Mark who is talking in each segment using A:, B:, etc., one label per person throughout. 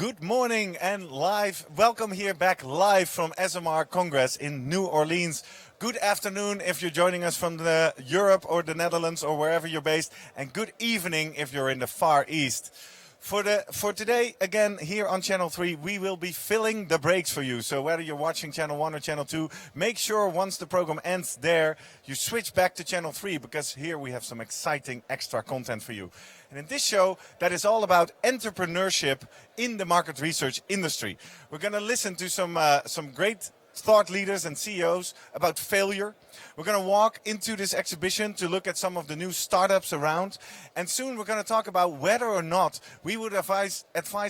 A: Good morning and live. Welcome here back live from ESOMAR Congress in New Orleans. Good afternoon if you're joining us from Europe or the Netherlands or wherever you're based. And good evening if you're in the Far East. For today, again, here on Channel 3, we will be filling the breaks for you. So whether you're watching Channel 1 or Channel 2, make sure once the program ends there, you switch back to Channel 3, because here we have some exciting extra content for you. And in this show, that is all about entrepreneurship in the market research industry. We're going to listen to some great thought leaders and CEOs about failure. We're going to walk into this exhibition to look at some of the new startups around. And soon we're going to talk about whether or not we would advise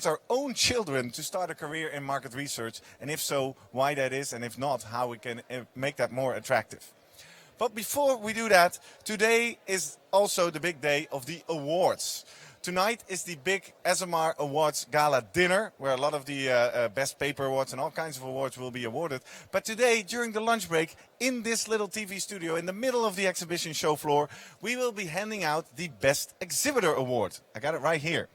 A: our own children to start a career in market research. And if so, why that is. And if not, how we can make that more attractive. But before we do that, today is also the big day of the awards. Tonight is the big ESOMAR Awards Gala dinner, where a lot of the best paper awards and all kinds of awards will be awarded. But today, during the lunch break, in this little TV studio in the middle of the exhibition show floor, we will be handing out the Best Exhibitor Award. I got it right here.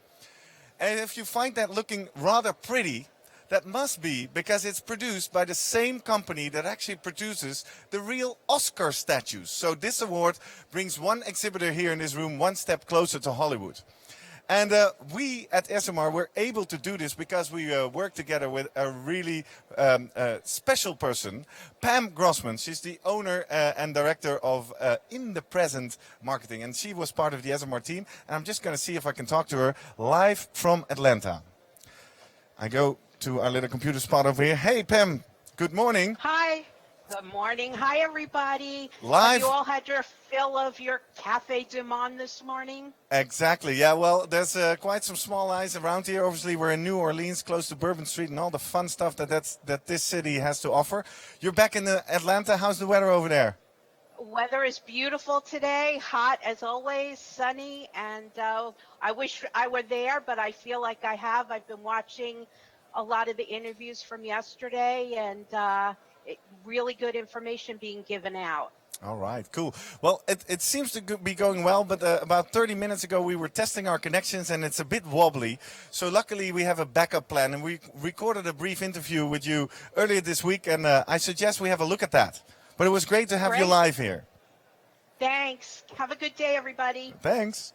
A: And if you find that looking rather pretty, that must be because it's produced by the same company that actually produces the real Oscar statues. So this award brings one exhibitor here in this room one step closer to Hollywood. And we at ESOMAR were able to do this because we work together with a really special person, Pam Grossman. She's the owner and director of In the Present Marketing. And she was part of the ESOMAR team. And I'm just going to see if I can talk to her live from Atlanta. I go to our little computer spot over here. Hey, Pam. Good morning.
B: Hi. Good morning. Hi, everybody.
A: Live.
B: Have you all had your fill of your Cafe du Monde this morning?
A: Exactly. Yeah, well, there's quite some small eyes around here. Obviously, we're in New Orleans, close to Bourbon Street, and all the fun stuff that this city has to offer. You're back in Atlanta. How's the weather over there?
B: Weather is beautiful today, hot as always, sunny, and I wish I were there, but I feel like I have. I've been watching a lot of the interviews from yesterday, and really good information being given out.
A: All right, cool. Well, it seems to be going well, but about 30 minutes ago we were testing our connections and it's a bit wobbly. So luckily we have a backup plan, and we recorded a brief interview with you earlier this week, and I suggest we have a look at that. But it was great to have you live here.
B: Thanks. Have a good day, everybody.
A: Thanks.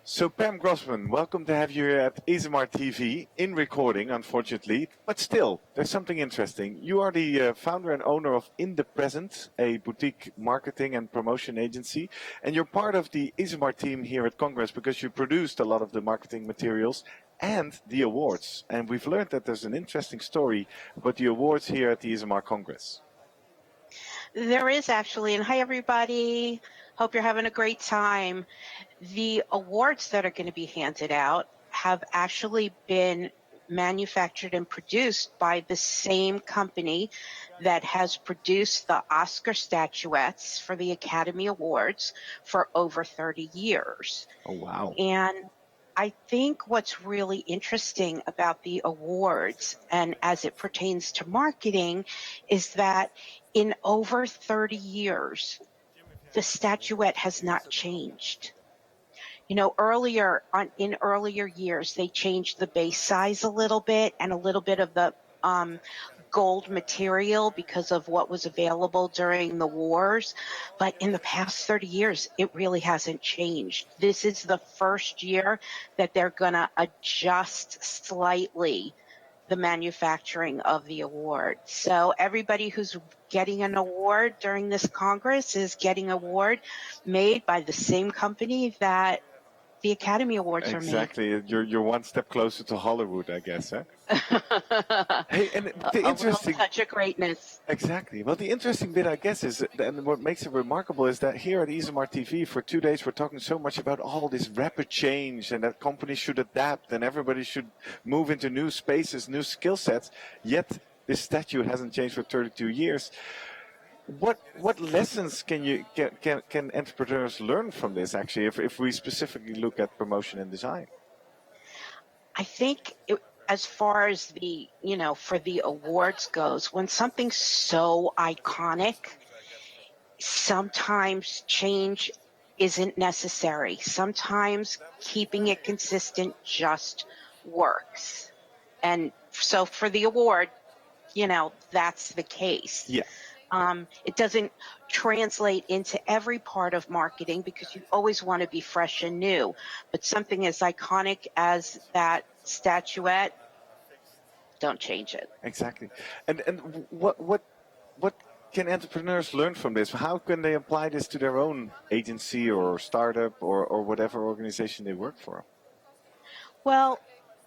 C: So Pam Grossman, welcome to have you at ESOMAR TV, in recording unfortunately, but still, there's something interesting. You are the founder and owner of In the Present, a boutique marketing and promotion agency, and you're part of the ESOMAR team here at Congress because you produced a lot of the marketing materials and the awards. And we've learned that there's an interesting story about the awards here at the ESOMAR Congress.
B: There is actually, and hi everybody. Hope you're having a great time. The awards that are going to be handed out have actually been manufactured and produced by the same company that has produced the Oscar statuettes for the Academy Awards for over 30 years.
C: Oh, wow.
B: And I think what's really interesting about the awards, and as it pertains to marketing, is that in over 30 years, the statuette has not changed. You know, in earlier years, they changed the base size a little bit and a little bit of the gold material because of what was available during the wars. But in the past 30 years, it really hasn't changed. This is the first year that they're going to adjust slightly the manufacturing of the award. So everybody who's getting an award during this Congress is getting an award made by the same company that the Academy Awards are made.
C: Exactly. You're one step closer to Hollywood, I guess, huh? Hey, and the interesting
B: touch of greatness.
C: Exactly. Well, the interesting bit, I guess, is, and what makes it remarkable is that here at ESOMAR TV for 2 days, we're talking so much about all this rapid change and that companies should adapt and everybody should move into new spaces, new skill sets. Yet this statue hasn't changed for 32 years. What lessons can entrepreneurs learn from this, actually, if we specifically look at promotion and design?
B: I think as far as the, for the awards goes, when something's so iconic, sometimes change isn't necessary. Sometimes keeping it consistent just works. And so for the award, that's the case.
C: Yeah.
B: It doesn't translate into every part of marketing because you always want to be fresh and new. But something as iconic as that statuette, don't change it.
C: Exactly. And what can entrepreneurs learn from this? How can they apply this to their own agency or startup or whatever organization they work for?
B: Well,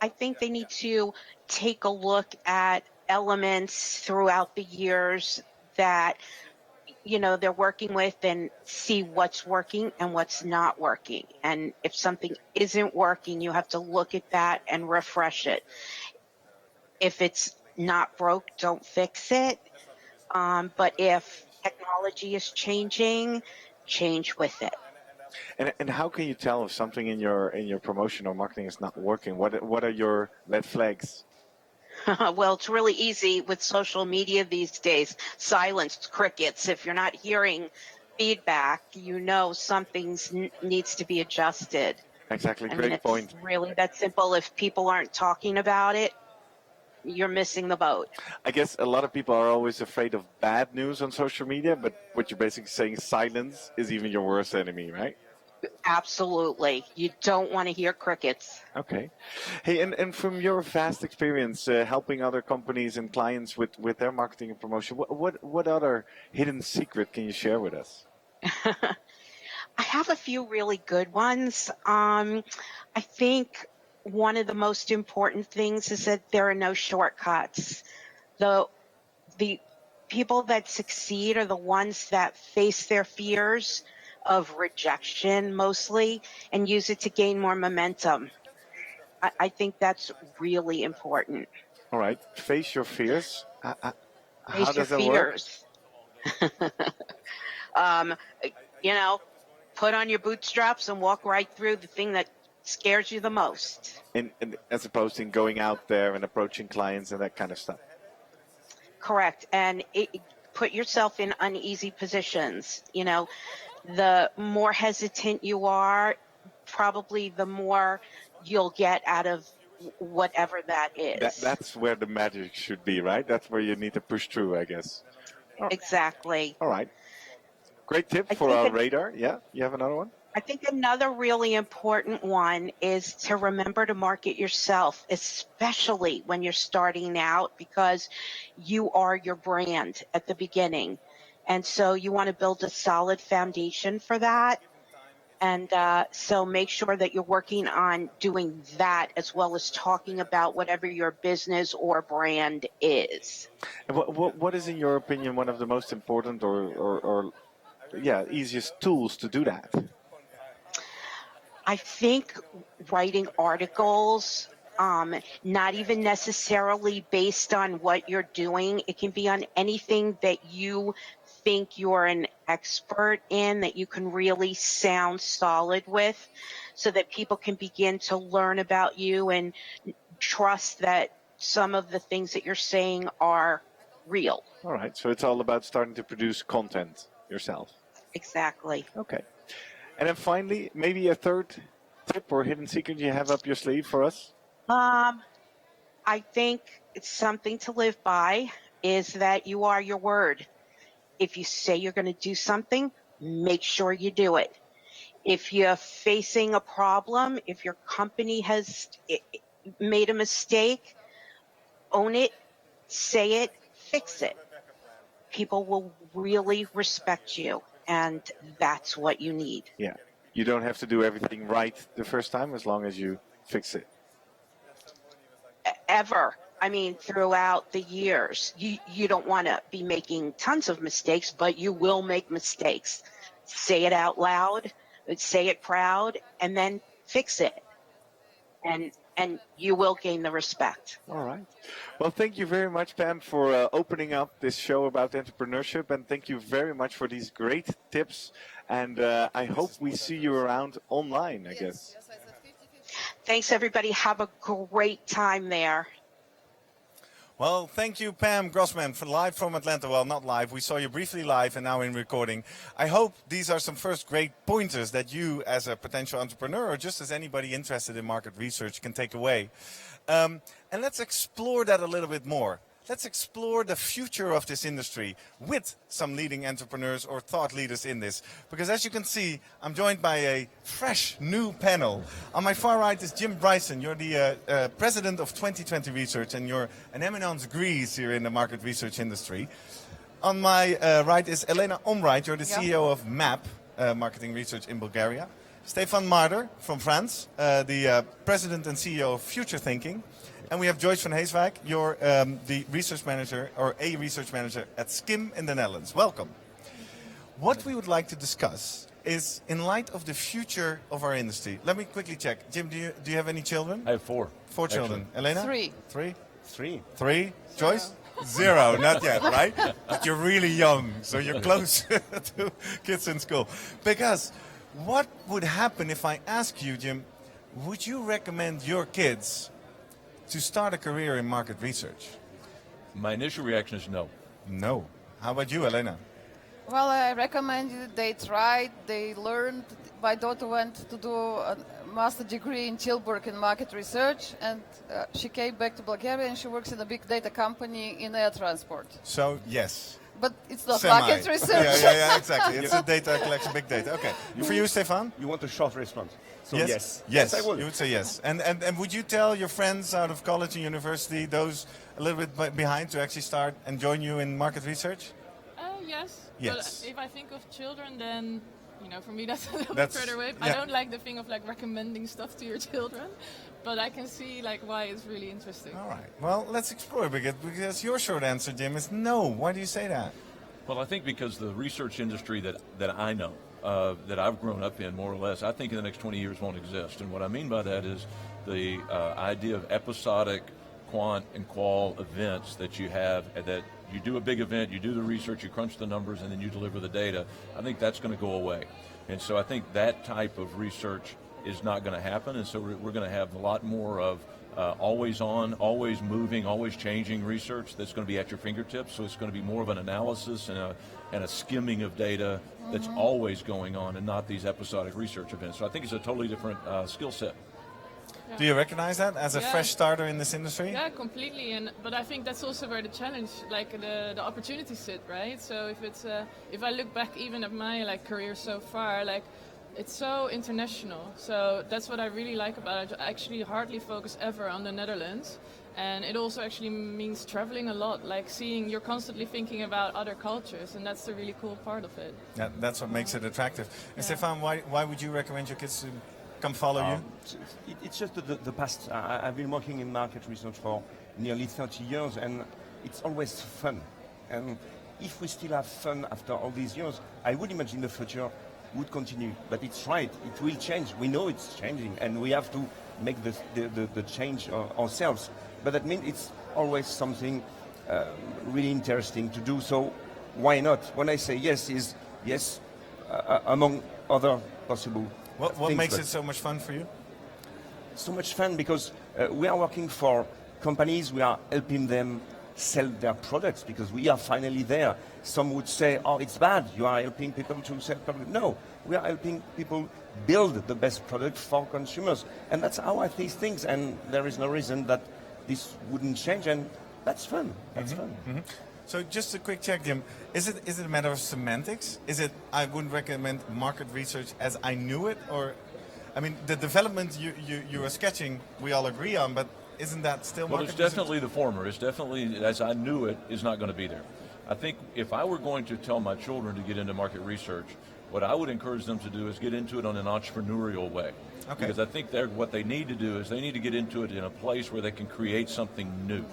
B: I think they need to take a look at elements throughout the years that they're working with and see what's working and what's not working. And if something isn't working, you have to look at that and refresh it. If it's not broke, don't fix it. But if technology is changing, change with it.
C: And how can you tell if something in your promotion or marketing is not working? What are your red flags?
B: Well, it's really easy with social media these days. Silence, crickets. If you're not hearing feedback, something needs to be adjusted.
C: Exactly,
B: I mean,
C: great point.
B: it's really that simple. If people aren't talking about it, you're missing the boat.
C: I guess a lot of people are always afraid of bad news on social media, but what you're basically saying, silence is even your worst enemy, right?
B: Absolutely. You don't want to hear crickets.
C: Okay. Hey, and from your vast experience helping other companies and clients with their marketing and promotion, what other hidden secret can you share with us?
B: I have a few really good ones. I think one of the most important things is that there are no shortcuts. The people that succeed are the ones that face their fears of rejection mostly and use it to gain more momentum. I think that's really important.
C: All right, face your fears. How
B: Face your
C: does that work?
B: fears. um, put on your bootstraps and walk right through the thing that scares you the most.
C: And as opposed to going out there and approaching clients and that kind of stuff.
B: Correct. And put yourself in uneasy positions. The more hesitant you are, probably the more you'll get out of whatever that is.
C: That's where the magic should be, right? That's where you need to push through, I guess.
B: Exactly.
C: All right. Great tip for our radar. Yeah, you have another one?
B: I think another really important one is to remember to market yourself, especially when you're starting out, because you are your brand at the beginning. And so you want to build a solid foundation for that. And so make sure that you're working on doing that as well as talking about whatever your business or brand is.
C: And what is, in your opinion, one of the most important or easiest tools to do that?
B: I think writing articles, not even necessarily based on what you're doing. It can be on anything that you think you're an expert in, that you can really sound solid with, so that people can begin to learn about you and trust that some of the things that you're saying are real.
C: All right, so it's all about starting to produce content yourself.
B: Exactly.
C: Okay. And then finally, maybe a third tip or hidden secret you have up your sleeve for us?
B: I think it's something to live by, is that you are your word. If you say you're going to do something, make sure you do it. If you're facing a problem, if your company has made a mistake, own it, say it, fix it. People will really respect you, and that's what you need.
C: Yeah. You don't have to do everything right the first time as long as you fix it.
B: Ever. I mean, throughout the years, you don't want to be making tons of mistakes, but you will make mistakes. Say it out loud, say it proud, and then fix it. And you will gain the respect.
C: All right. Well, thank you very much, Pam, for opening up this show about entrepreneurship. And thank you very much for these great tips. And I hope we see you around online, I guess.
B: Thanks, everybody. Have a great time there.
A: Well, thank you, Pam Grossman, for live from Atlanta. Well, not live. We saw you briefly live and now in recording. I hope these are some first great pointers that you, as a potential entrepreneur or just as anybody interested in market research, can take away. And let's explore that a little bit more. Let's explore the future of this industry with some leading entrepreneurs or thought leaders in this. Because as you can see, I'm joined by a fresh new panel. On my far right is Jim Bryson. You're the president of 2020 Research, and you're an eminence grise here in the market research industry. On my right is Elena Omright. You're the CEO of MAP, Marketing Research in Bulgaria. Stefan Marder from France, the president and CEO of Future Thinking. And we have Joyce van Heeswijk. You're the research manager, or a research manager at Skim in the Netherlands. Welcome. What we would like to discuss is, in light of the future of our industry. Let me quickly check. Jim, do you have any children?
D: I have 4.
A: 4 children. Elena?
E: 3.
A: 3?
D: 3.
A: 3. Joyce? 0. Not yet, right? But you're really young, so you're close to kids in school. Because what would happen if I ask you, Jim, would you recommend your kids to start a career in market research?
D: My initial reaction is no.
A: No. How about you, Elena?
E: Well, I recommend you, they tried, they learned. My daughter went to do a master degree in Tilburg in market research, and she came back to Bulgaria and she works in a big data company in air transport.
A: So, yes.
E: But it's not
A: Semi.
E: market research.
A: Yeah, exactly. It's a data collection, big data. Okay. For you, Stefan?
F: You want a short response? So yes.
A: Yes,
F: I would.
A: you would say yes. And would you tell your friends out of college and university, those a little bit behind, to actually start and join you in market research?
G: Yes.
A: Yes.
G: But if I think of children, then, for me that's a little bit further away.
A: Yeah.
G: I don't like the thing of recommending stuff to your children, but I can see why it's really interesting.
A: All right. Well, let's explore because your short answer, Jim, is no. Why do you say that?
D: Well, I think because the research industry that I know, that I've grown up in, more or less, I think in the next 20 years won't exist. And what I mean by that is the idea of episodic quant and qual events that you have, that you do a big event, you do the research, you crunch the numbers, and then you deliver the data. I think that's going to go away. And so I think that type of research is not going to happen. And so we're going to have a lot more of always on, always moving, always changing research that's going to be at your fingertips. So it's going to be more of an analysis and a skimming of data that's always going on, and not these episodic research events. So I think it's a totally different skill set.
G: Yeah.
A: Do you recognize that as a fresh starter in this industry?
G: Yeah, completely. But I think that's also where the challenge, the opportunities sit, right? So if I look back even at my career so far, it's so international. So that's what I really like about it. I actually hardly focus ever on the Netherlands. And it also actually means traveling a lot, you're constantly thinking about other cultures, and that's the really cool part of it.
A: Yeah, that's what makes it attractive. And Stefan, why would you recommend your kids to come follow you?
F: It's just the past. I've been working in market research for nearly 30 years, and it's always fun. And if we still have fun after all these years, I would imagine the future would continue. But it's right, it will change. We know it's changing, and we have to make the change ourselves. But that means it's always something really interesting to do. So why not? When I say yes, is yes among other possible
A: What
F: things,
A: makes it so much fun for you?
F: so much fun because we are working for companies, we are helping them sell their products because we are finally there. Some would say, oh, it's bad, you are helping people to sell products. No, we are helping people build the best product for consumers. And that's how I see things, and there is no reason that this wouldn't change, and that's fun. That's fun.
A: Mm-hmm. So just a quick check, Jim. Is it a matter of semantics? Is it I wouldn't recommend market research as I knew it? Or, I mean, the development you are sketching, we all agree on, but isn't that still
D: Well,
A: market
D: it's
A: research?
D: definitely the former. It's definitely, as I knew it, is not going to be there. I think if I were going to tell my children to get into market research, what I would encourage them to do is get into it on an entrepreneurial way.
A: Okay.
D: Because I think what they need to do is they need to get into it in a place where they can create something new.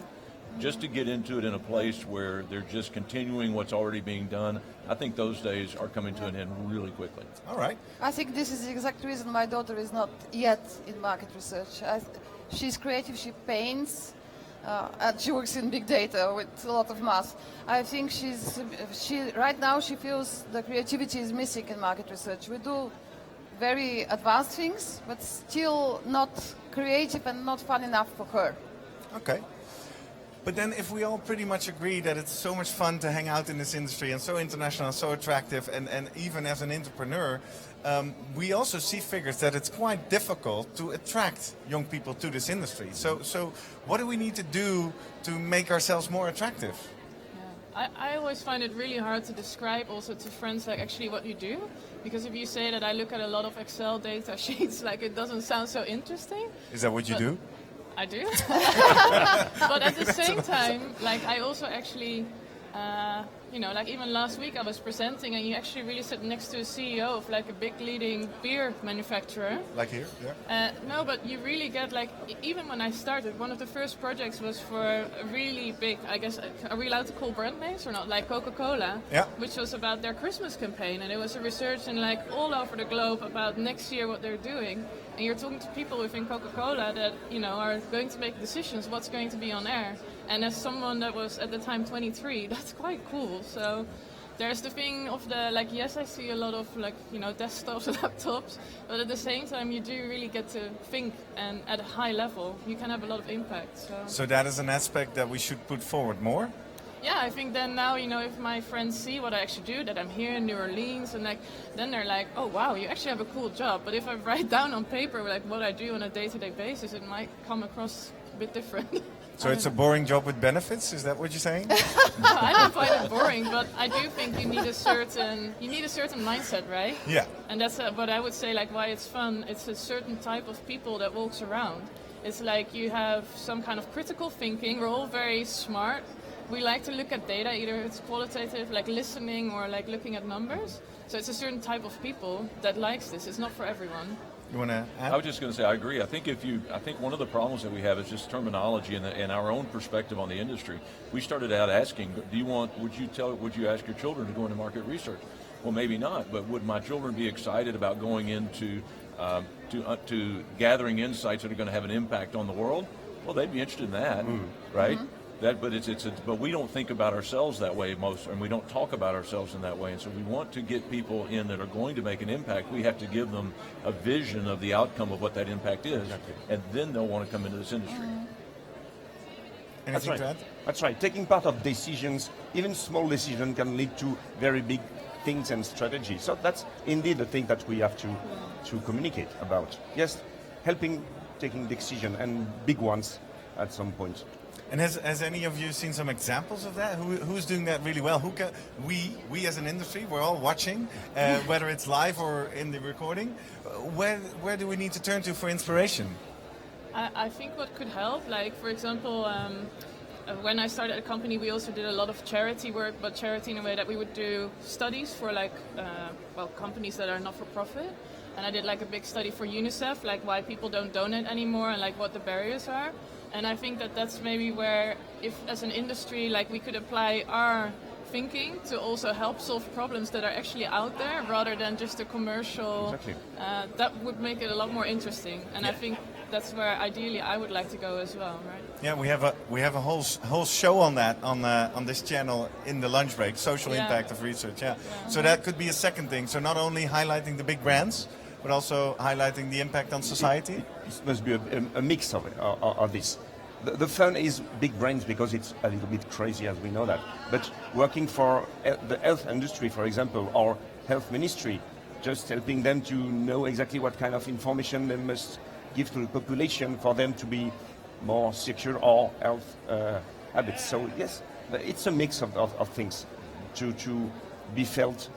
D: Just to get into it in a place where they're just continuing what's already being done, I think those days are coming to an end really quickly.
A: All right.
E: I think this is the exact reason my daughter is not yet in market research. She's creative, she paints, and she works in big data with a lot of math. I think right now she feels the creativity is missing in market research. We do very advanced things, but still not creative and not fun enough for her.
A: Okay. But then if we all pretty much agree that it's so much fun to hang out in this industry and so international, so attractive, and even as an entrepreneur, we also see figures that it's quite difficult to attract young people to this industry. So what do we need to do to make ourselves more attractive?
G: I always find it really hard to describe also to friends like actually what you do, because if you say that I look at a lot of Excel data sheets, like it doesn't sound so interesting.
A: Is that what you do?
G: I do. But at the same time, like I also actually, like even last week I was presenting and you actually really sit next to a CEO of like a big leading beer manufacturer.
A: Like here? Yeah.
G: No, but you really get like, even when I started, one of the first projects was for a really big, I guess, are we allowed to call brand names or not? Like Coca-Cola, which was about their Christmas campaign. And it was a research in like all over the globe about next year what they're doing. And you're talking to people within Coca-Cola that, are going to make decisions, what's going to be on air. And as someone that was at the time 23, that's quite cool. So there's the thing of the, like, yes, I see a lot of desktops, laptops, but at the same time you do really get to think, and at a high level you can have a lot of impact.
A: So that is an aspect that we should put forward more?
G: Yeah, I think then now, if my friends see what I actually do, that I'm here in New Orleans, and then they're like, oh wow, you actually have a cool job. But if I write down on paper like what I do on a day-to-day basis, it might come across a bit different.
A: So it's a boring job with benefits? Is that what you're saying?
G: No, I don't find it boring, but I do think you need a certain mindset, right?
A: Yeah.
G: And that's what I would say, like why it's fun. It's a certain type of people that walks around. It's like you have some kind of critical thinking. We're all very smart. We like to look at data, either it's qualitative, like listening, or like looking at numbers. So it's a certain type of people that likes this. It's not for everyone.
A: You want to add?
D: I was just going to say, I agree. I think one of the problems that we have is just terminology and our own perspective on the industry. We started out asking, would you ask your children to go into market research? Well, maybe not, but would my children be excited about going into to gathering insights that are going to have an impact on the world? Well, they'd be interested in that, right? Mm-hmm. But we don't think about ourselves that way and we don't talk about ourselves in that way. And so we want to get people in that are going to make an impact. We have to give them a vision of the outcome of what that impact is, and then they'll want to come into this industry.
A: Anything to add?
F: That's right. Taking part of decisions, even small decisions, can lead to very big things and strategies. So that's indeed the thing that we have to communicate about. Yes, helping taking decisions, and big ones at some point.
A: And has any of you seen some examples of that? Who's doing that really well? We as an industry, we're all watching, whether it's live or in the recording. Where do we need to turn to for inspiration?
G: I think what could help, like for example, when I started a company, we also did a lot of charity work, but charity in a way that we would do studies for companies that are not for profit. And I did like a big study for UNICEF, like why people don't donate anymore and like what the barriers are. And I think that that's maybe where, if as an industry, like we could apply our thinking to also help solve problems that are actually out there, rather than just a commercial.
F: Exactly.
G: That would make it a lot more interesting. And I think that's where ideally I would like to go as well, right?
A: Yeah, we have a whole show on that on this channel in the lunch break, social impact of research. Yeah. So that could be a second thing. So not only highlighting the big brands, but also highlighting the impact on society.
F: It must be a mix of this. The fun is big brands because it's a little bit crazy, as we know that. But working for the health industry, for example, or health ministry, just helping them to know exactly what kind of information they must give to the population for them to be more secure or health habits. So yes, it's a mix of things to be felt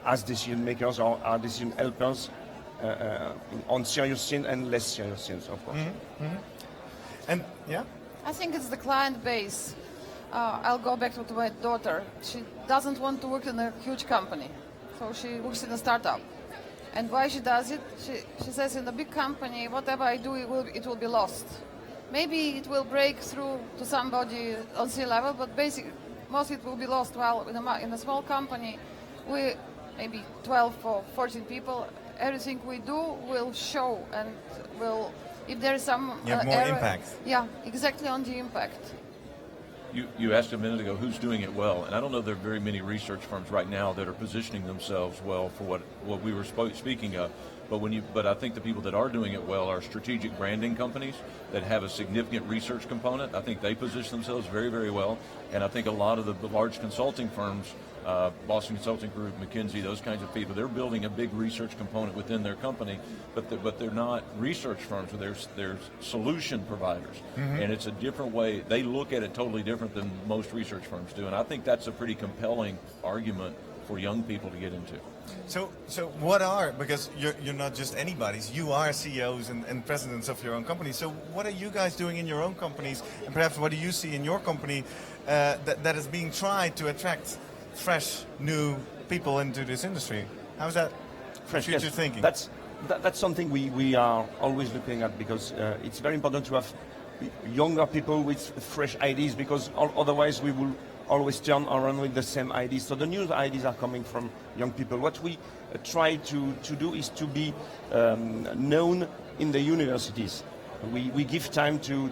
F: as decision makers or as decision helpers on serious things and less serious things, of course.
A: Mm-hmm. Mm-hmm. And
E: I think it's the client base. I'll go back to my daughter. She doesn't want to work in a huge company, so she works in a startup. And why she does it? She says, in a big company, whatever I do, it will be lost. Maybe it will break through to somebody on C-level, but basically, mostly it will be lost. While in a small company, we maybe 12 or 14 people, everything we do will show and will, if there is some
A: you have more
E: error,
A: impact.
E: Yeah, exactly on the impact.
D: You asked a minute ago who's doing it well, and I don't know there are very many research firms right now that are positioning themselves well for what we were speaking of. But I think the people that are doing it well are strategic branding companies that have a significant research component. I think they position themselves very, very well. And I think a lot of the large consulting firms, Boston Consulting Group, McKinsey, those kinds of people, they're building a big research component within their company, but they're not research firms. They're solution providers, and it's a different way. They look at it totally different than most research firms do, and I think that's a pretty compelling argument for young people to get into.
A: So what are, because you're not just anybody's, you are CEOs and presidents of your own company. So what are you guys doing in your own companies, and perhaps what do you see in your company that is being tried to attract fresh, new people into this industry? How's that future thinking?
F: That's something we are always looking at, because it's very important to have younger people with fresh ideas, because otherwise we will always turn around with the same ideas. So the new ideas are coming from young people. What we try to do is to be known in the universities. We give time to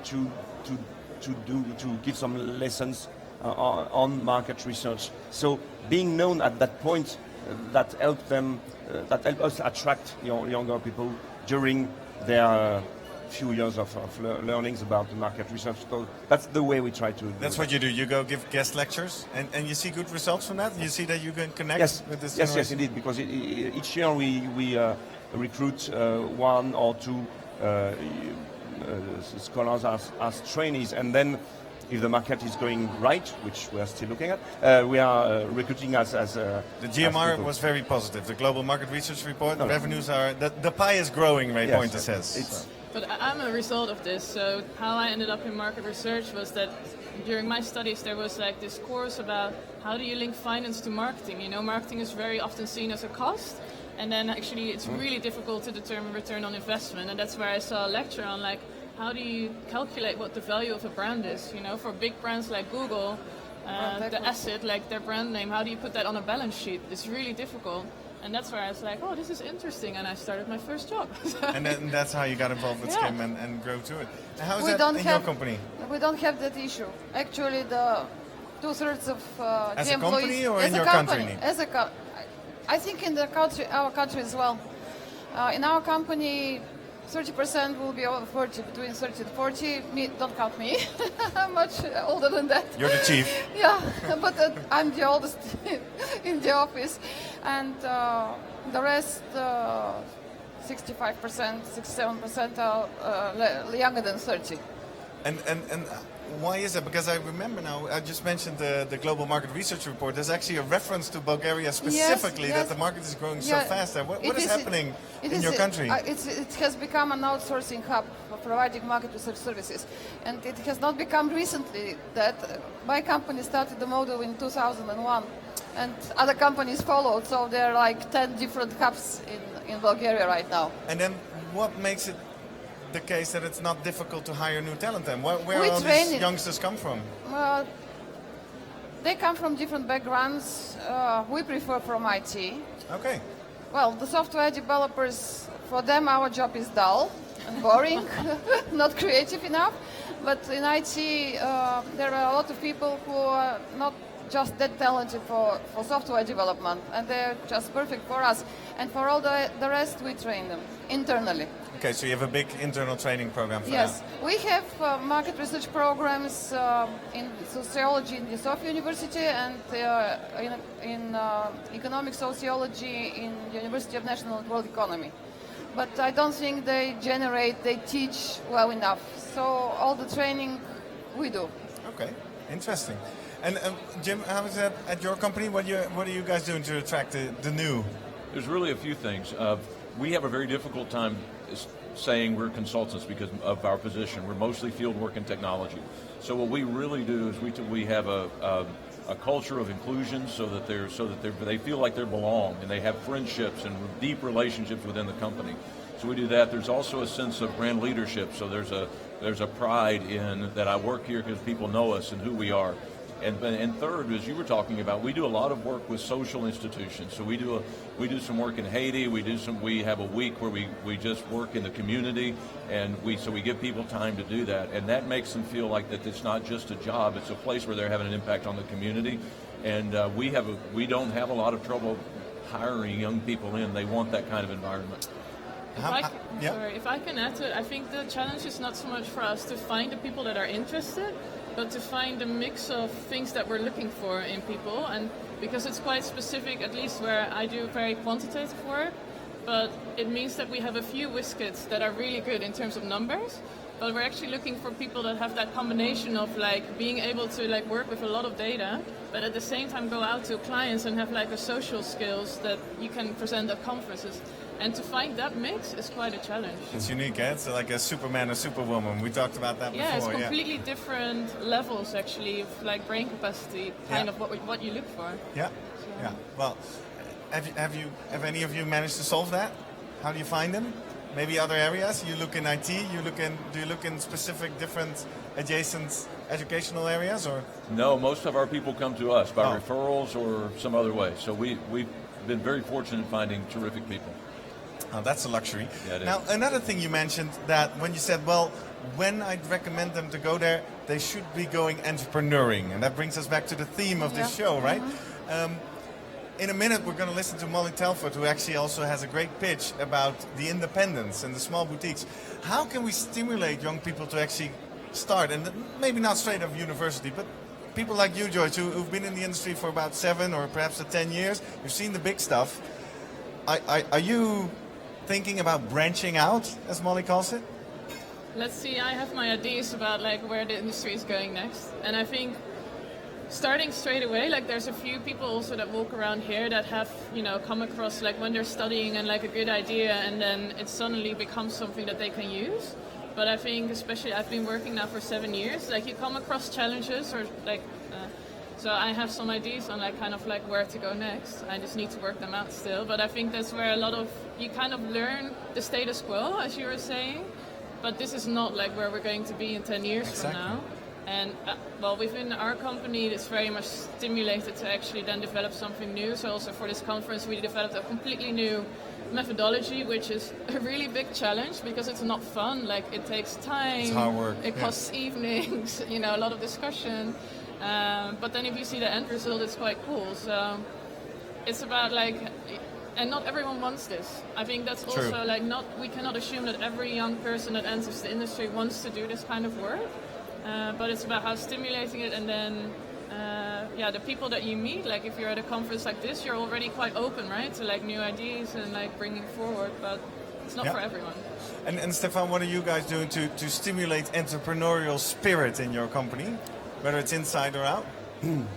F: give some lessons on market research. So being known at that point, that help us attract younger people during their few years of learnings about the market research. So that's the way we try to do
A: That's what you do. You go give guest lectures, and you see good results from that? You see that you can connect with this generation?
F: Yes, indeed, because each year we recruit one or two scholars as trainees, and then if the market is going right, which we are still looking at, we are recruiting as
A: the GMR was very positive. The Global Market Research Report, revenues are, the pie is growing, Ray Pointer says.
G: But I'm a result of this. So how I ended up in market research was that during my studies there was like this course about how do you link finance to marketing. You know, marketing is very often seen as a cost, and then actually it's really difficult to determine return on investment. And that's where I saw a lecture on like, how do you calculate what the value of a brand is? You know, for big brands like Google, the asset, like their brand name, how do you put that on a balance sheet? It's really difficult. And that's where I was like, oh, this is interesting, and I started my first job.
A: And then that's how you got involved with Skim and grow to it. And how is that in your company?
E: We don't have that issue. Actually, the 2/3 of
A: as
E: the
A: a
E: employees...
A: company or in your
E: company,
A: country?
E: I think in the country, our country as well. In our company, 30% will be over 40, between 30 and 40. Don't count me. I'm much older than that.
A: You're the chief.
E: Yeah, but I'm the oldest in the office. And the rest, 65%, 67% are younger than 30.
A: And why is that? Because I remember now, I just mentioned the Global Market Research Report. There's actually a reference to Bulgaria specifically, that the market is growing so fast. What is happening in your country?
E: It has become an outsourcing hub for providing market research services. And it has not become recently that my company started the model in 2001. And other companies followed, so there are like 10 different hubs in Bulgaria right now.
A: And then what makes it the case that it's not difficult to hire new talent then? Where all these youngsters come from?
E: They come from different backgrounds. We prefer from IT.
A: Okay.
E: Well, the software developers, for them our job is dull and boring, not creative enough. But in IT, there are a lot of people who are not just that talented for software development, and they're just perfect for us. And for all the rest, we train them internally.
A: Okay, so you have a big internal training program for
E: Yes,
A: that.
E: we have market research programs in sociology in the Sofia University and in economic sociology in the University of National and World Economy. But I don't think they teach well enough. So all the training we do.
A: Okay, interesting. And Jim, how is that at your company? What are you guys doing to attract the new?
D: There's really a few things. We have a very difficult time saying we're consultants because of our position. We're mostly field work and technology. So what we really do is we have a culture of inclusion so that they feel like they belong and they have friendships and deep relationships within the company. So we do that. There's also a sense of brand leadership. So there's a pride in that I work here because people know us and who we are. And third, as you were talking about, we do a lot of work with social institutions. So we do some work in Haiti. We have a week where we just work in the community, and we give people time to do that, and that makes them feel like that it's not just a job; it's a place where they're having an impact on the community. And we don't have a lot of trouble hiring young people in. They want that kind of environment.
G: If I can add to it, I think the challenge is not so much for us to find the people that are interested, but to find a mix of things that we're looking for in people. And because it's quite specific, at least where I do very quantitative work, but it means that we have a few whiskets that are really good in terms of numbers, but we're actually looking for people that have that combination of like being able to like work with a lot of data, but at the same time go out to clients and have like a social skills that you can present at conferences. And to find that mix is quite a challenge.
A: It's unique, eh? It's like a Superman or Superwoman. We talked about that
G: yeah,
A: before.
G: It's completely different levels actually of like brain capacity, kind of what you look for.
A: Yeah, yeah. Well, have any of you managed to solve that? How do you find them? Maybe other areas? You look in IT. Do you look in specific different adjacent educational areas, or?
D: No, most of our people come to us by referrals or some other way. So we've been very fortunate in finding terrific people.
A: Oh, that's a luxury.
D: Yeah, it is.
A: Now, another thing you mentioned, that when you said, well, when I'd recommend them to go there, they should be going entrepreneuring. And that brings us back to the theme of this show, right? In a minute, we're going to listen to Molly Telford, who actually also has a great pitch about the independence and the small boutiques. How can we stimulate young people to actually start, and maybe not straight out of university, but people like you, George, who've been in the industry for about 7 or perhaps 10 years, you've seen the big stuff. Are you thinking about branching out, as Molly calls it?
G: Let's see, I have my ideas about like where the industry is going next. And I think starting straight away, like there's a few people also that walk around here that have, come across like when they're studying and like a good idea, and then it suddenly becomes something that they can use. But I think especially I've been working now for 7 years, like you come across challenges or like, so I have some ideas on like kind of like where to go next. I just need to work them out still. But I think that's where a lot of, you kind of learn the status quo, as you were saying. But this is not like where we're going to be in 10 years from now. And well, within our company, it's very much stimulated to actually then develop something new. So also for this conference, we developed a completely new methodology, which is a really big challenge because it's not fun. Like it takes time.
A: It's hard work.
G: It costs evenings, a lot of discussion. But then if you see the end result, it's quite cool. So it's about like, and not everyone wants this. I think that's also like we cannot assume that every young person that enters the industry wants to do this kind of work. But it's about how stimulating it, and then the people that you meet, like if you're at a conference like this, you're already quite open, right, to like new ideas and like bringing forward, but it's not for everyone.
A: And Stefan, what are you guys doing to stimulate entrepreneurial spirit in your company, whether it's inside or out?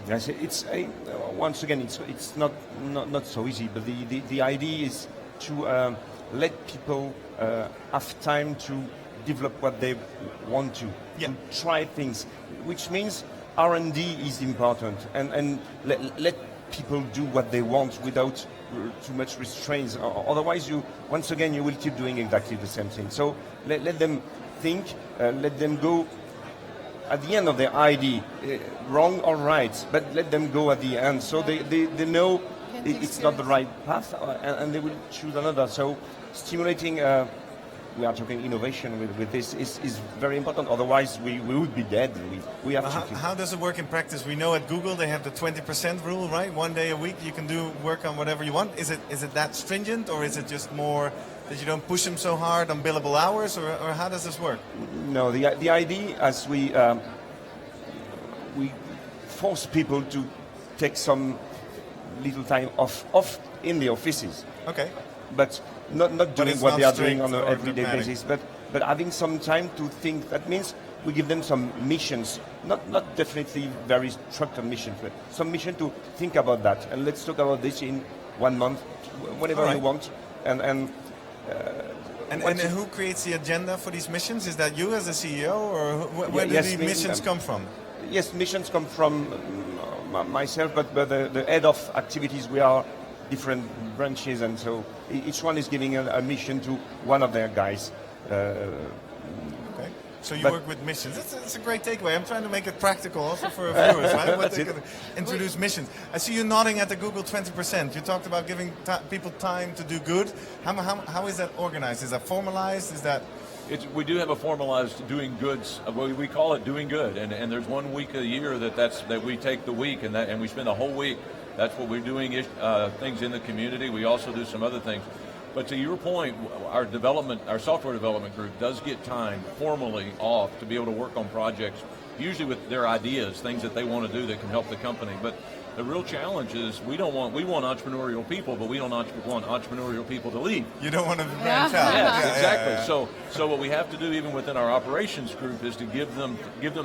F: Yes, once again, it's not so easy, but the idea is to let people have time to develop what they want to try things, which means R&D is important, and let people do what they want without too much restraints. Otherwise, you will keep doing exactly the same thing. So let them think, let them go at the end of their idea, wrong or right, but let them go at the end, so they know it's not the right path, and they will choose another. So stimulating, we are talking innovation with this, is very important. Otherwise, we would be dead. We have to.
A: How does it work in practice? We know at Google they have the 20% rule, right? 1 day a week you can do work on whatever you want. Is it that stringent, or is it just more that you don't push them so hard on billable hours, or how does this work?
F: No, the idea, as we force people to take some little time off in the offices.
A: Okay.
F: But not doing what they are doing on an everyday
A: dogmatic
F: basis, but having some time to think. That means we give them some missions, not definitely very structured missions, but some mission to think about that. And let's talk about this in 1 month, whenever you want. And
A: who creates the agenda for these missions? Is that you as the CEO, or where do the missions come from?
F: Yes, missions come from myself, but the head of activities, we are different branches, and so each one is giving a mission to one of their guys.
A: Okay. So you work with missions. That's a great takeaway. I'm trying to make it practical also for our viewers, right? What they can introduce missions. I see you nodding at the Google 20%. You talked about giving people time to do good. How is that organized? Is that formalized? Is that...
D: We do have a formalized doing goods. We call it doing good, and there's 1 week a year that we take the week, and we spend the whole week. That's what we're doing, things in the community. We also do some other things. But to your point, our software development group does get time formally off to be able to work on projects, usually with their ideas, things that they want to do that can help the company. But the real challenge is we want entrepreneurial people, but we don't want entrepreneurial people to leave.
A: You don't want to branch out.
D: Yes, exactly. So what we have to do, even within our operations group, is to give them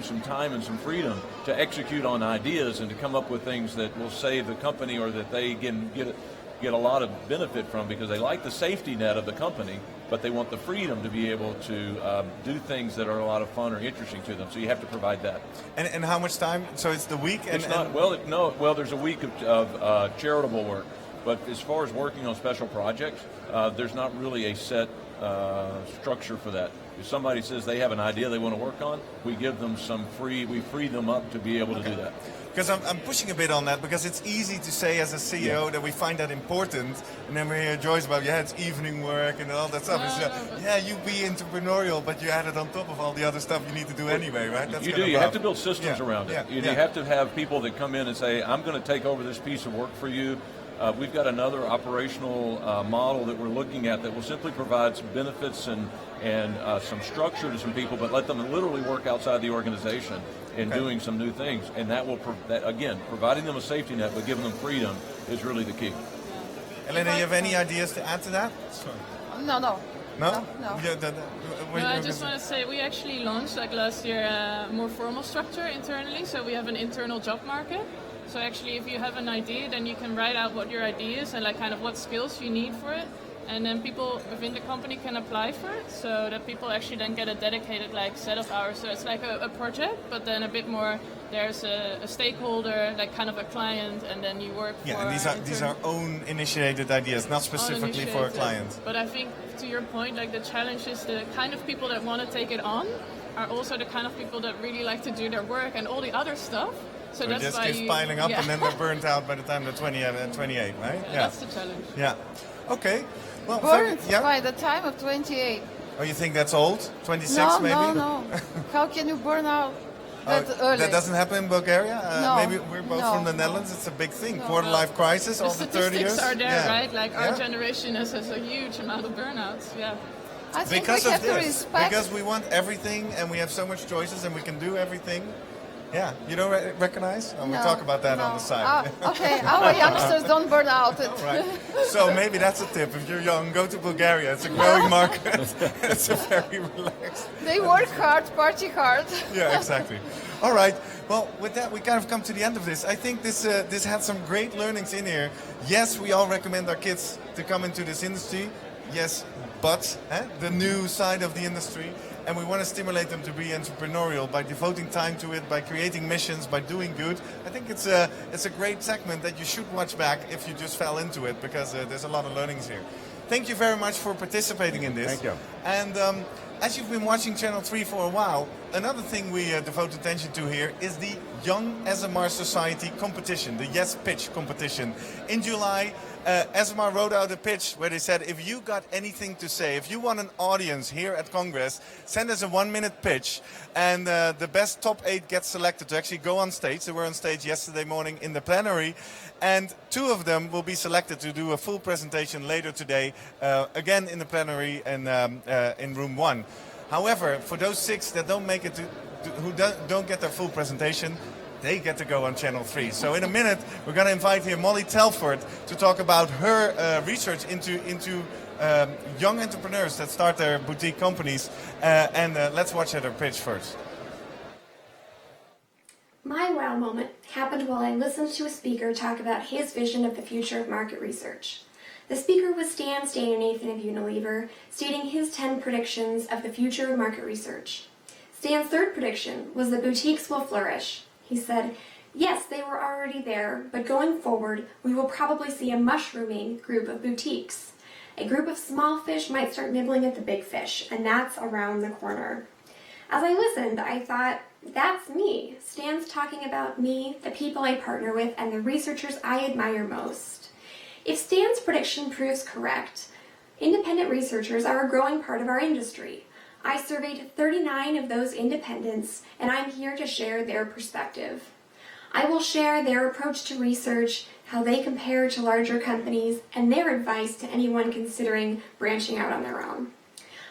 D: some time and some freedom to execute on ideas and to come up with things that will save the company or that they can get a lot of benefit from, because they like the safety net of the company, but they want the freedom to be able to do things that are a lot of fun or interesting to them. So you have to provide that.
A: And how much time? So it's the week?
D: It's not, well, there's a week of charitable work, but as far as working on special projects, there's not really a set structure for that. If somebody says they have an idea they want to work on, we give them we free them up to be able to do that.
A: Because I'm pushing a bit on that, because it's easy to say as a CEO that we find that important, and then we hear Joyce about, it's evening work and all that stuff. You be entrepreneurial, but you add it on top of all the other stuff you need to do anyway, right?
D: That's you have to build systems around it. You have to have people that come in and say, I'm going to take over this piece of work for you. We've got another operational model that we're looking at that will simply provide some benefits and some structure to some people, but let them literally work outside the organization in doing some new things. And that will, again, providing them a safety net, but giving them freedom is really the key.
A: Elena, you have any ideas to add to that?
E: No.
A: No?
E: No.
G: I just want to say we actually launched last year a more formal structure internally. So we have an internal job market. So actually, if you have an idea, then you can write out what your idea is and kind of what skills you need for it. And then people within the company can apply for it, so that people actually then get a dedicated set of hours. So it's like a project, but then a bit more. There's a stakeholder, kind of a client, and then you work for.
A: And these are own initiated ideas, not specifically for a client.
G: But I think to your point, the challenge is the kind of people that want to take it on are also the kind of people that really like to do their work and all the other stuff. So
A: that's just keeps piling up, and then they're burnt out by the time they're 28, right?
G: That's the challenge.
A: Yeah. Okay. Well,
E: burnt by the time of 28.
A: Oh, you think that's old? 26 maybe?
E: No. How can you burn out that early?
A: That doesn't happen in Bulgaria?
E: No.
A: Maybe we're both from the Netherlands. It's a big thing. Quarter-life crisis, all the 30 years.
G: The statistics are there, right? Our generation has a huge amount of burnouts. Yeah.
E: I think we have to respect.
A: Because we want everything, and we have so much choices, and we can do everything. Yeah, you don't recognize? Oh, we'll talk about that on the side.
E: Okay, our youngsters don't burn out.
A: Right. So maybe that's a tip. If you're young, go to Bulgaria. It's a growing market. It's a very relaxed.
E: They work hard, party hard.
A: Yeah, exactly. All right. Well, with that, we kind of come to the end of this. I think this had some great learnings in here. Yes, we all recommend our kids to come into this industry. Yes, but the new side of the industry. And we want to stimulate them to be entrepreneurial by devoting time to it, by creating missions, by doing good. I think it's a great segment that you should watch back if you just fell into it, because there's a lot of learnings here. Thank you very much for participating in this.
C: Thank you.
A: And as you've been watching Channel 3 for a while, another thing we devote attention to here is the Young ESOMAR Society competition, the Yes Pitch competition. In July, ESOMAR wrote out a pitch where they said, if you got anything to say, if you want an audience here at Congress, send us a 1-minute pitch, and the best top 8 get selected to actually go on stage. They were on stage yesterday morning in the plenary, and 2 of them will be selected to do a full presentation later today, again in the plenary and in room 1. However, for those 6 that don't make it who don't get their full presentation, they get to go on Channel 3. So in a minute, we're going to invite here Molly Telford to talk about her research into young entrepreneurs that start their boutique companies. And let's watch her pitch first.
H: My wow moment happened while I listened to a speaker talk about his vision of the future of market research. The speaker was Stan Nathan of Unilever, stating his 10 predictions of the future of market research. Stan's third prediction was that boutiques will flourish. He said, yes, they were already there, but going forward, we will probably see a mushrooming group of boutiques. A group of small fish might start nibbling at the big fish, and that's around the corner. As I listened, I thought, that's me. Stan's talking about me, the people I partner with, and the researchers I admire most. If Stan's prediction proves correct, independent researchers are a growing part of our industry. I surveyed 39 of those independents, and I'm here to share their perspective. I will share their approach to research, how they compare to larger companies, and their advice to anyone considering branching out on their own.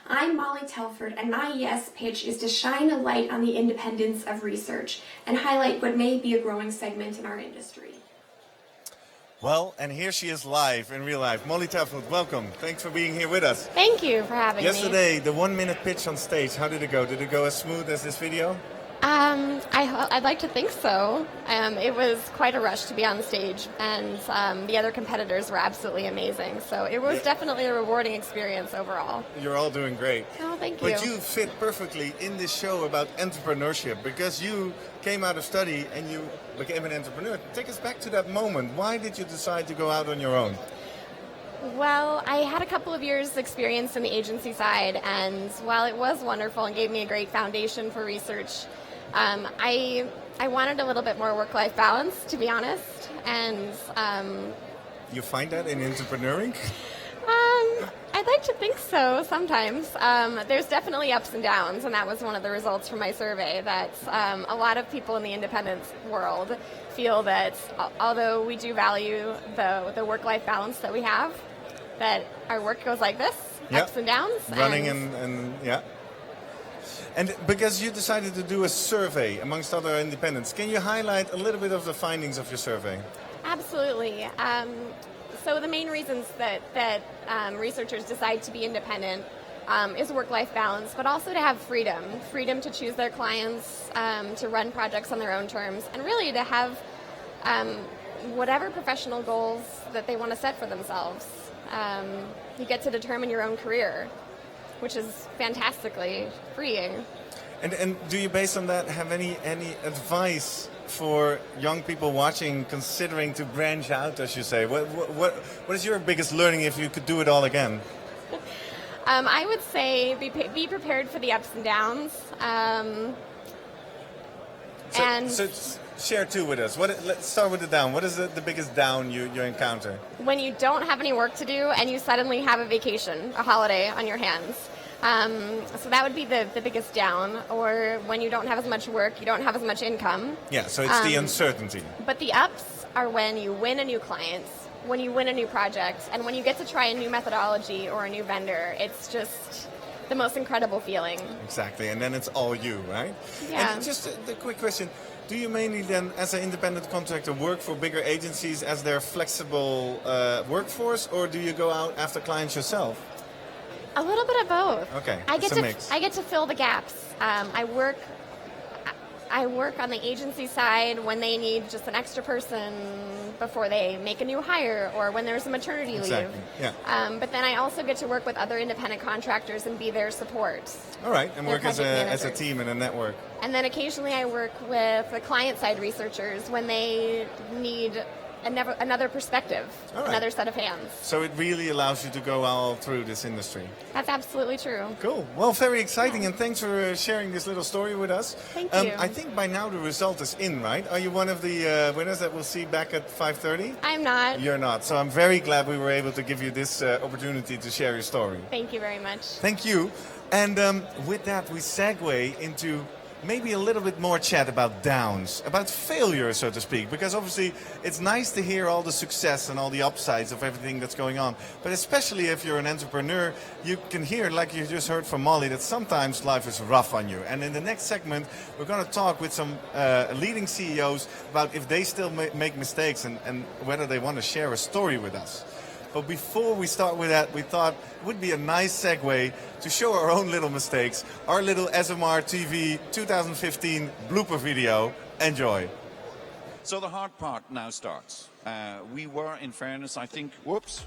H: I'm Molly Telford, and my ES pitch is to shine a light on the independence of research and highlight what may be a growing segment in our industry.
A: Well, and here she is live, in real life. Molly Telford, welcome. Thanks for being here with us.
I: Thank you for having me.
A: Yesterday, the 1 minute pitch on stage, how did it go? Did it go as smooth as this video?
I: I'd like to think so. It was quite a rush to be on stage, and the other competitors were absolutely amazing. So it was definitely a rewarding experience overall.
A: You're all doing great.
I: Oh, thank you.
A: But you fit perfectly in this show about entrepreneurship because you came out of study and you became an entrepreneur. Take us back to that moment. Why did you decide to go out on your own?
I: Well, I had a couple of years' experience in the agency side, and while it was wonderful and gave me a great foundation for research, I wanted a little bit more work-life balance, to be honest, and
A: you find that in entrepreneuring?
I: I'd like to think so sometimes. There's definitely ups and downs, and that was one of the results from my survey, that a lot of people in the independent world feel that although we do value the work-life balance that we have, that our work goes like this, ups and downs.
A: Running and yeah. And because you decided to do a survey amongst other independents, can you highlight a little bit of the findings of your survey?
I: Absolutely. So the main reasons that researchers decide to be independent is work-life balance, but also to have freedom to choose their clients, to run projects on their own terms, and really to have whatever professional goals that they want to set for themselves. You get to determine your own career, which is fantastically freeing.
A: And do you, based on that, have any advice for young people watching, considering to branch out, as you say? What is your biggest learning if you could do it all again?
I: I would say be prepared for the ups and downs.
A: So share two with us. Let's start with the down. What is the biggest down you encounter?
I: When you don't have any work to do and you suddenly have a vacation, a holiday on your hands. So that would be the biggest down. Or when you don't have as much work, you don't have as much income.
A: Yeah, so it's the uncertainty.
I: But the ups are when you win a new client, when you win a new project, and when you get to try a new methodology or a new vendor. It's just the most incredible feeling.
A: Exactly, and then it's all you, right?
I: Yeah.
A: And just a quick question. Do you mainly then, as an independent contractor, work for bigger agencies as their flexible workforce, or do you go out after clients yourself?
I: A little bit of both.
A: Okay,
I: I
A: it's a mix.
I: get to fill the gaps. I work on the agency side when they need just an extra person before they make a new hire, or when there's a maternity leave.
A: Yeah.
I: But then I also get to work with other independent contractors and be their support.
A: All right, and work as a
I: managers.
A: team and a network.
I: And then occasionally I work with the client-side researchers when they need another perspective, another set of hands.
A: So it really allows you to go all through this industry.
I: That's absolutely true.
A: Cool. Well, very exciting, and thanks for sharing this little story with us.
I: Thank you.
A: I think by now the result is in, right? Are you one of the winners that we'll see back at 5:30?
I: I'm not.
A: You're not. So I'm very glad we were able to give you this opportunity to share your story.
I: Thank you very much.
A: Thank you. And with that, we segue into maybe a little bit more chat about downs, about failure, so to speak, because obviously it's nice to hear all the success and all the upsides of everything that's going on. But especially if you're an entrepreneur, you can hear, like you just heard from Molly, that sometimes life is rough on you. And in the next segment, we're going to talk with some leading CEOs about if they still make mistakes and whether they want to share a story with us. But before we start with that, we thought it would be a nice segue to show our own little mistakes, our little ESOMAR TV 2015 blooper video. Enjoy.
J: So the hard part now starts. We were, in fairness, I think, whoops.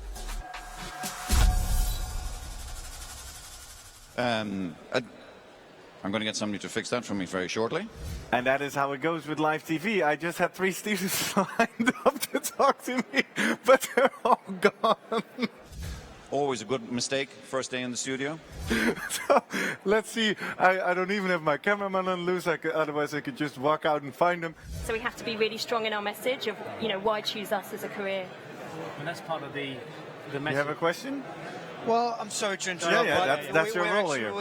J: I'm going to get somebody to fix that for me very shortly.
C: And that is how it goes with live TV. I just had 3 students lined up to talk to me, but they're all gone.
J: Always a good mistake, first day in the studio.
C: So, let's see. I don't even have my cameraman on loose. Otherwise, I could just walk out and find them.
K: So we have to be really strong in our message of, why choose us as a career.
L: And that's part of the message.
C: You have a question?
L: Well, I'm sorry to interrupt.
C: That's your role here.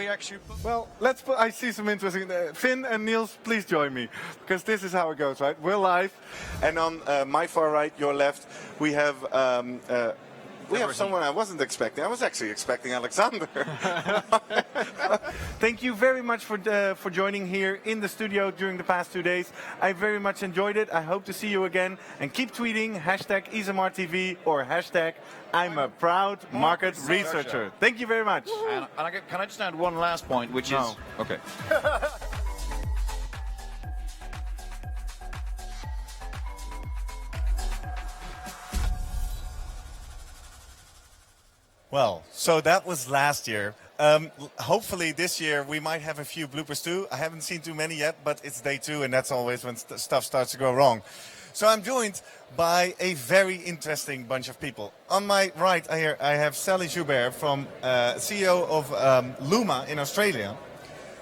C: Well, let's put. I see some interesting. Finn and Niels, please join me, because this is how it goes, right? We're live, and on my far right, your left, we have someone I wasn't expecting. I was actually expecting Alexander. Thank you very much for joining here in the studio during the past 2 days. I very much enjoyed it. I hope to see you again. And keep tweeting #ESOMARTV or #I'm a proud market researcher. Thank you very much.
J: And can I just add one last point, which is... Okay.
A: Well, so that was last year. Hopefully this year we might have a few bloopers too. I haven't seen too many yet, but it's day 2 and that's always when stuff starts to go wrong. So I'm joined by a very interesting bunch of people. On my right I have Sally Joubert, from CEO of Luma in Australia.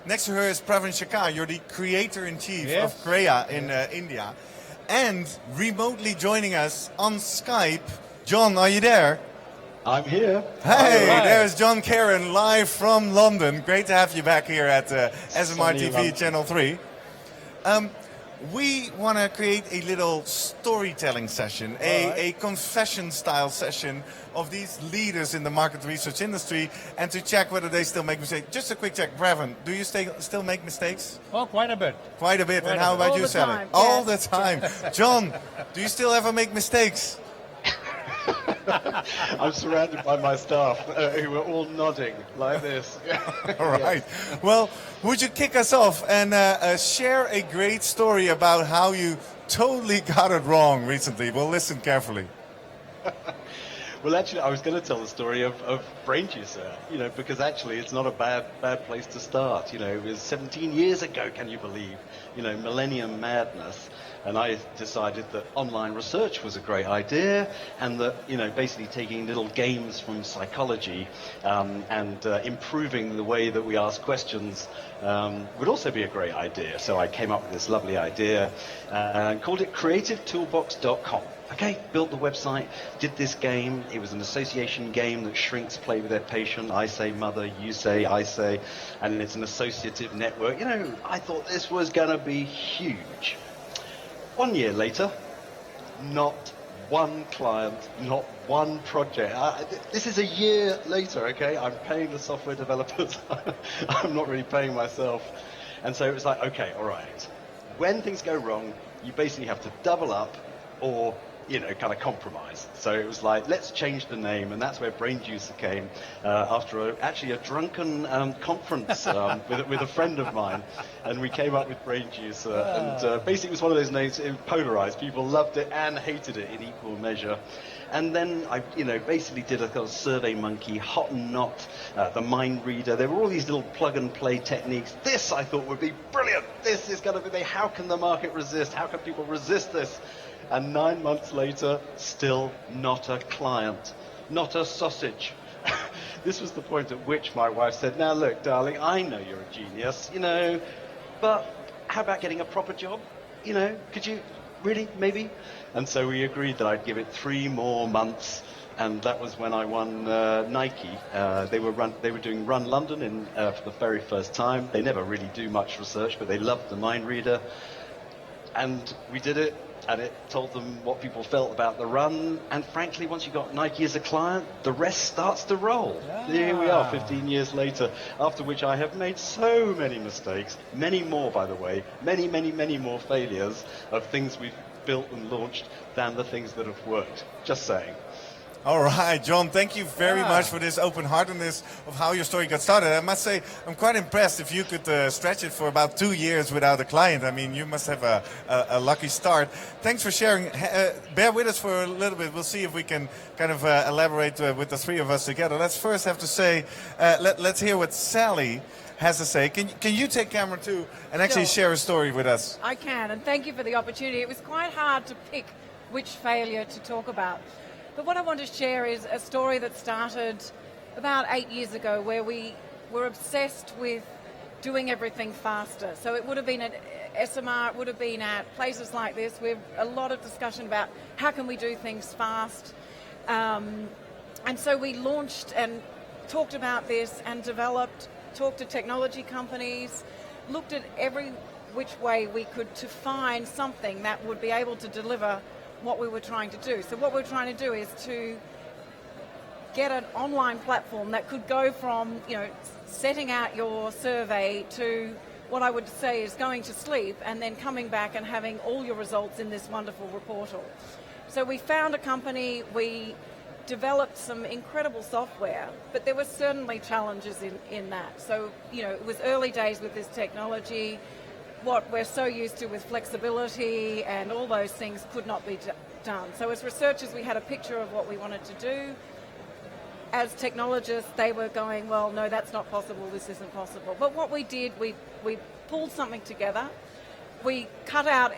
A: Next to her is Pravin Shakar. You're the creator-in-chief of Creya in India. And remotely joining us on Skype, John, are you there?
M: I'm here.
A: Hey, there's John Karen live from London. Great to have you back here at ESOMAR TV Channel 3. We want to create a little storytelling session, a confession-style session of these leaders in the market research industry, and to check whether they still make mistakes. Just a quick check, Pravin, do you still make mistakes?
M: Oh, quite a bit.
A: Quite a bit. And how about you, Sally? All the time. John, do you still ever make mistakes?
M: I'm surrounded by my staff who are all nodding like this.
A: All right. Well, would you kick us off and share a great story about how you totally got it wrong recently? We'll listen carefully.
M: Well, actually, I was going to tell the story of Brain Juicer, because actually it's not a bad place to start. It was 17 years ago, can you believe? Millennium madness. And I decided that online research was a great idea, and that, basically taking little games from psychology and improving the way that we ask questions would also be a great idea. So I came up with this lovely idea and called it CreativeToolbox.com. Okay, built the website, did this game. It was an association game that shrinks play with their patient. I say mother, you say, I say, and it's an associative network. I thought this was going to be huge. 1 year later, not one client, not one project. This is a year later, okay? I'm paying the software developers. I'm not really paying myself. And so it was like, okay, all right. When things go wrong, you basically have to double up or, kind of compromise. So it was like, let's change the name. And that's where Brain Juicer came after a drunken conference with a friend of mine. And we came up with Brain Juicer. And basically it was one of those names, it polarized. People loved it and hated it in equal measure. And then I, basically did a kind of Survey Monkey, Hot and Not, the Mind Reader. There were all these little plug-and-play techniques. This, I thought, would be brilliant. This is going to be, how can the market resist? How can people resist this? And 9 months later, still not a client, not a sausage. This was the point at which my wife said, now look, darling, I know you're a genius, but how about getting a proper job? Could you really, maybe? And so we agreed that I'd give it 3 more months, and that was when I won Nike. They were doing Run London for the very first time. They never really do much research, but they loved the Mind Reader. And we did it, and it told them what people felt about the run. And frankly, once you got Nike as a client, the rest starts to roll. Here we are 15 years later, after which I have made so many mistakes, many more, by the way, many, many, many more failures of things we've built and launched than the things that have worked. Just saying.
A: All right, John, thank you very much for this open-heartedness of how your story got started. I must say, I'm quite impressed if you could stretch it for about 2 years without a client. I mean, you must have a lucky start. Thanks for sharing. Bear with us for a little bit. We'll see if we can kind of elaborate with the 3 of us together. Let's first have to say, let's hear what Sally has to say. Can you take camera 2 and actually share a story with us?
N: I can, and thank you for the opportunity. It was quite hard to pick which failure to talk about. But what I want to share is a story that started about 8 years ago, where we were obsessed with doing everything faster. So it would have been at ESOMAR, it would have been at places like this, with a lot of discussion about how can we do things fast. And so we launched, and talked about this and talked to technology companies, looked at every which way we could to find something that would be able to deliver what we were trying to do. So what we're trying to do is to get an online platform that could go from, setting out your survey to what I would say is going to sleep and then coming back and having all your results in this wonderful reportal. So we found a company, we developed some incredible software, but there were certainly challenges in that. So, it was early days with this technology. What we're so used to with flexibility and all those things could not be done. So as researchers, we had a picture of what we wanted to do. As technologists, they were going, well, no, that's not possible, this isn't possible. But what we did, we pulled something together. We cut out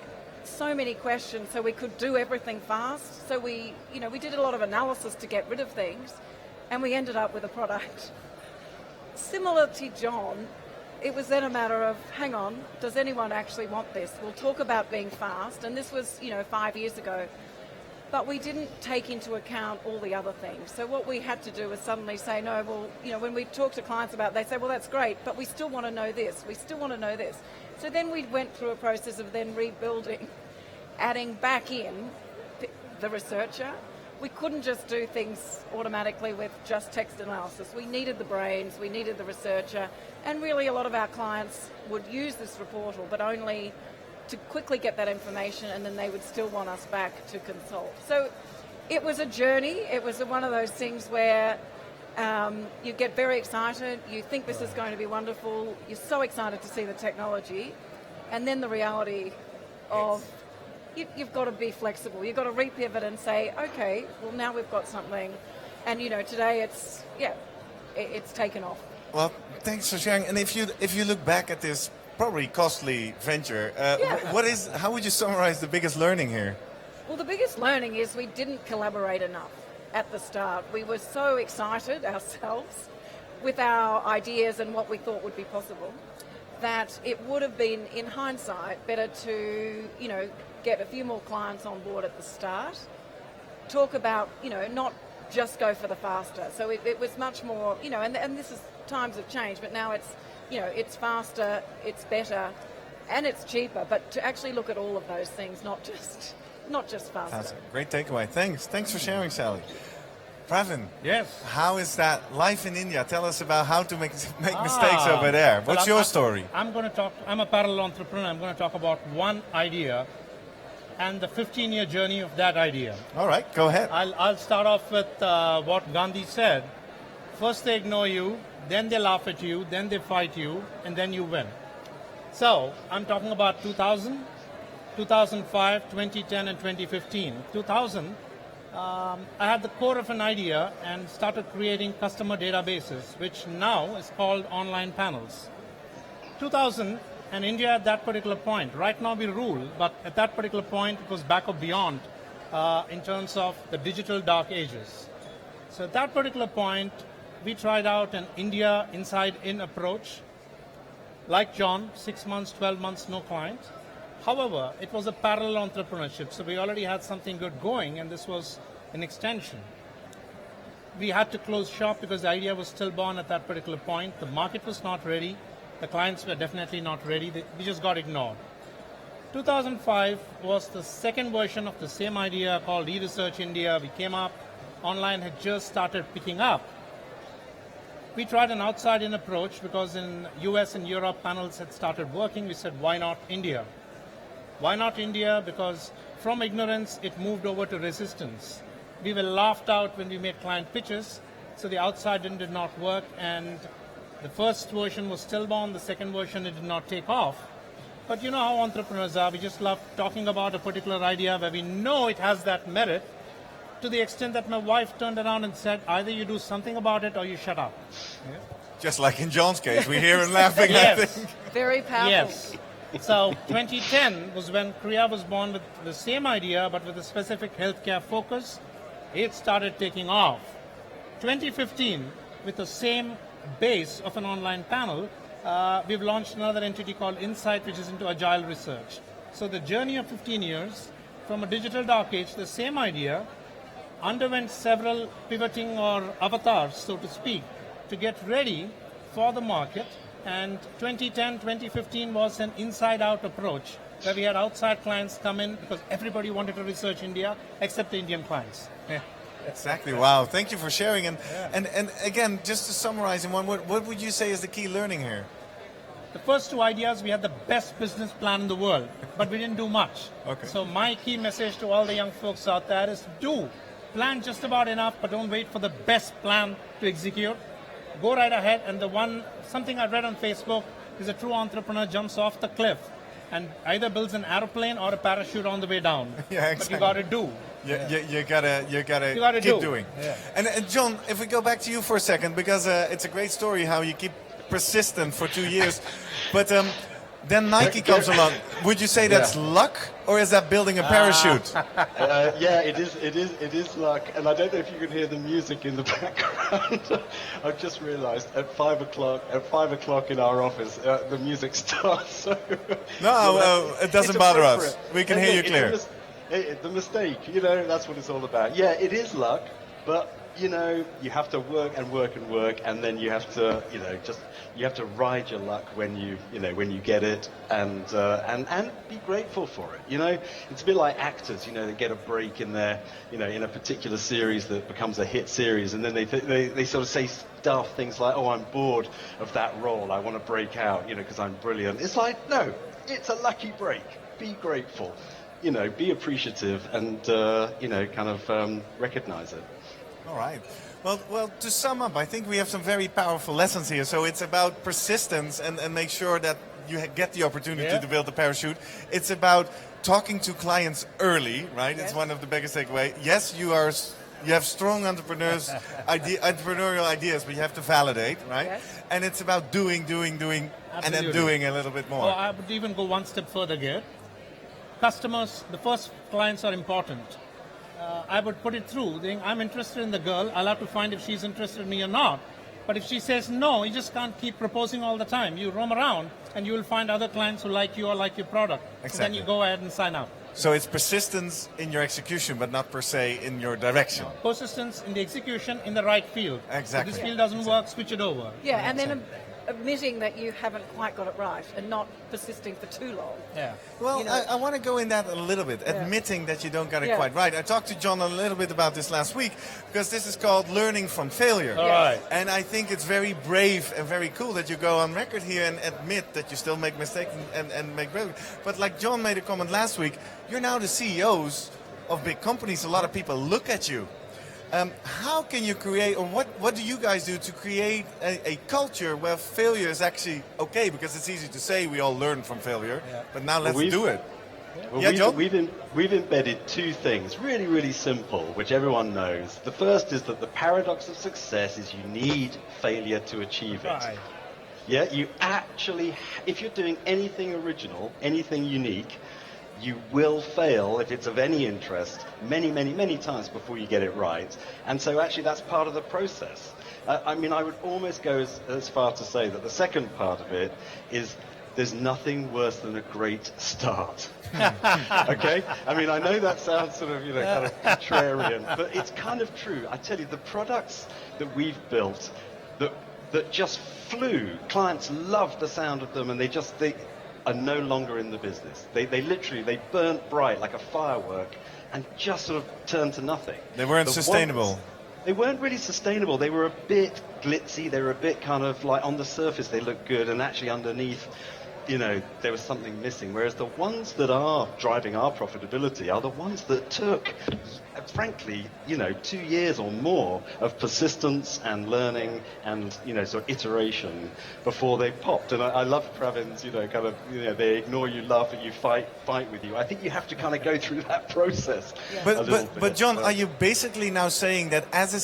N: so many questions so we could do everything fast. So we did a lot of analysis to get rid of things, and we ended up with a product. Similar to John, it was then a matter of, hang on, does anyone actually want this? We'll talk about being fast, and this was, 5 years ago. But we didn't take into account all the other things. So what we had to do was suddenly say, no, well, when we talk to clients about it, they say, well, that's great, but we still want to know this, we still want to know this. So then we went through a process of then rebuilding, adding back in the researcher. We couldn't just do things automatically with just text analysis. We needed the brains, we needed the researcher, and really a lot of our clients would use this reportal, but only to quickly get that information, and then they would still want us back to consult. So it was a journey. It was one of those things where you get very excited, you think this is going to be wonderful, you're so excited to see the technology, and then the reality of you've got to be flexible. You've got to repivot and say, okay, well, now we've got something, and today it's taken off.
A: Well, thanks for sharing. And if you look back at this probably costly venture, how would you summarize the biggest learning here?
N: Well, the biggest learning is we didn't collaborate enough at the start. We were so excited ourselves with our ideas and what we thought would be possible that it would have been, in hindsight, better to, get a few more clients on board at the start, talk about, not just go for the faster. So it was much more, and this is, times have changed, but now it's, it's faster, it's better, and it's cheaper. But to actually look at all of those things, not just faster.
A: That's a great takeaway. Thanks for sharing, Sally. Pravin,
L: yes.
A: How is that life in India? Tell us about how to make mistakes over there. What's your story?
L: I'm a parallel entrepreneur. I'm going to talk about one idea and the 15-year journey of that idea.
A: All right, go ahead.
L: I'll start off with what Gandhi said. First they ignore you, then they laugh at you, then they fight you, and then you win. So I'm talking about 2000, 2005, 2010, and 2015. 2000, I had the core of an idea and started creating customer databases, which now is called online panels. 2000, and India at that particular point, right now we rule, but at that particular point it was back or beyond in terms of the digital dark ages. So at that particular point, we tried out an India inside-in approach. Like John, 6 months, 12 months, no client. However, it was a parallel entrepreneurship, so we already had something good going, and this was an extension. We had to close shop because the idea was stillborn at that particular point. The market was not ready. The clients were definitely not ready. We just got ignored. 2005 was the second version of the same idea called eResearch India. We came up. Online had just started picking up. We tried an outside-in approach because in US and Europe panels had started working. We said, why not India? Why not India? Because from ignorance, it moved over to resistance. We were laughed out when we made client pitches, so the outside-in did not work, and the first version was stillborn, the second version it did not take off. But you know how entrepreneurs are, we just love talking about a particular idea where we know it has that merit, to the extent that my wife turned around and said, either you do something about it or you shut up. Yeah.
A: Just like in John's case, we hear him laughing,
L: yes.
A: I think.
N: Very powerful.
L: Yes. So 2010 was when Kriya was born with the same idea, but with a specific healthcare focus. It started taking off. 2015, with the same base of an online panel, we've launched another entity called Insight, which is into agile research. So the journey of 15 years, from a digital dark age, the same idea, underwent several pivoting or avatars, so to speak. to get ready for the market. And 2010, 2015 was an inside-out approach where we had outside clients come in because everybody wanted to research India except the Indian clients. Yeah.
A: Exactly. Wow. Thank you for sharing. And again, just to summarize in one word, what would you say is the key learning here?
L: The first two ideas, we had the best business plan in the world, but we didn't do much.
A: Okay.
L: So my key message to all the young folks out there is plan just about enough, but don't wait for the best plan to execute. Go right ahead. And something I read on Facebook is a true entrepreneur jumps off the cliff and either builds an airplane or a parachute on the way down.
A: Yeah, exactly.
L: But you got to do.
A: You gotta keep doing.
L: Yeah.
A: And John, if we go back to you for a second, because it's a great story how you keep persistent for 2 years, but then Nike comes along. Would you say that's luck, or is that building a parachute?
M: Yeah, it is luck, and I don't know if you can hear the music in the background. I've just realised at 5 o'clock in our office, the music starts. So
A: No, it doesn't bother us. We can hear you clear.
M: The mistake, that's what it's all about. Yeah, it is luck, but you have to work and work and work, and then you have to, you have to ride your luck when you get it, and be grateful for it. It's a bit like actors, they get a break in their, in a particular series that becomes a hit series, and then they sort of say daft things like, "Oh, I'm bored of that role. I want to break out, because I'm brilliant." It's like, no, it's a lucky break. Be grateful. Be appreciative and, recognize it.
A: All right. Well, to sum up, I think we have some very powerful lessons here. So it's about persistence and make sure that you get the opportunity to build the parachute. It's about talking to clients early, right? Yes. It's one of the biggest takeaways. Yes, you have strong entrepreneurial ideas, but you have to validate, right? Yes. And it's about doing,
L: Absolutely.
A: And then doing a little bit more.
L: Well, I would even go one step further here. Customers, the first clients are important. I would put it through, saying, I'm interested in the girl, I'll have to find if she's interested in me or not. But if she says no, you just can't keep proposing all the time. You roam around and you will find other clients who like you or like your product. Exactly. So then you go ahead and sign up.
A: So it's persistence in your execution, but not per se in your direction.
L: No, persistence in the execution in the right field.
A: Exactly.
L: If this field doesn't work, switch it over.
N: Yeah, and then admitting that you haven't quite got it right and not persisting for too long.
L: Yeah.
A: Well, I want to go in that a little bit, admitting that you don't get it quite right. I talked to John a little bit about this last week because this is called learning from failure.
L: All right.
A: And I think it's very brave and very cool that you go on record here and admit that you still make mistakes and make brave. But like John made a comment last week, you're now the CEOs of big companies. A lot of people look at you. How can you create, or what do you guys do to create a culture where failure is actually okay? Because it's easy to say we all learn from failure, but now let's do it.
M: Well, John? We've embedded two things, really, really simple, which everyone knows. The first is that the paradox of success is you need failure to achieve it.
L: Right.
M: Yeah, you actually, if you're doing anything original, anything unique, you will fail if it's of any interest many, many, many times before you get it right. And so actually that's part of the process. I would almost go as far to say that the second part of it is there's nothing worse than a great start. Okay? I know that sounds sort of, kind of contrarian, but it's kind of true. I tell you, the products that we've built that just flew, clients loved the sound of them, and they are no longer in the business. They literally burnt bright like a firework and just sort of turned to nothing.
A: They weren't sustainable.
M: They weren't really sustainable. They were a bit glitzy. They were a bit kind of like on the surface they looked good, and actually underneath, there was something missing. Whereas the ones that are driving our profitability are the ones that took, frankly, 2 years or more of persistence and learning and, sort of iteration before they popped. And I love Pravin's, they ignore you, laugh at you, fight with you. I think you have to kind of go through that process. Yeah.
A: But John, are you basically now saying that as a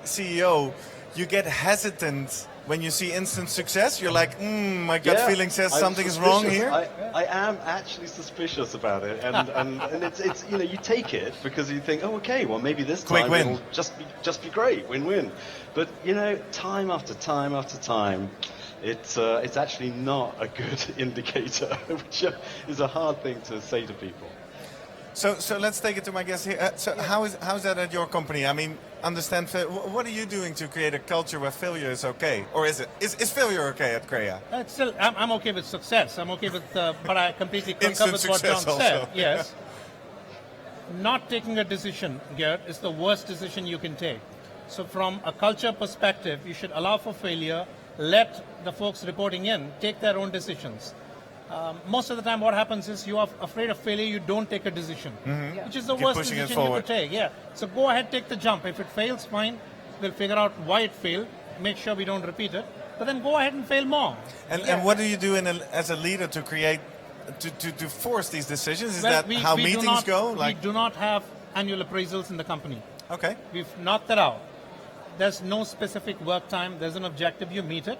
A: CEO, you get hesitant when you see instant success? You're like, my gut feeling says something is wrong here?
M: I am actually suspicious about it. And it's you take it because you think, okay, well, maybe this time it'll just be great, win-win. But, time after time after time, it's actually not a good indicator, which is a hard thing to say to people.
A: So let's take it to my guest here. So how's that at your company? understand. What are you doing to create a culture where failure is okay, or is failure okay at Crea?
L: Still, I'm okay with success. I'm okay with, but I completely concur with what John
A: success
L: said.
A: also.
L: Yes. Not taking a decision, Gert, is the worst decision you can take. So from a culture perspective, you should allow for failure, let the folks reporting in take their own decisions. Most of the time what happens is you are afraid of failure, you don't take a decision, which is the
A: Keep
L: worst
A: pushing it
L: decision you
A: forward.
L: could take. Yeah. So go ahead, take the jump. If it fails, fine. We'll figure out why it failed, make sure we don't repeat it, but then go ahead and fail more.
A: And what do you do as a leader to create, to force these decisions? Is
L: Well,
A: that how meetings go?
L: We do not have annual appraisals in the company.
A: Okay.
L: We've knocked that out. There's no specific work time. There's an objective. You meet it.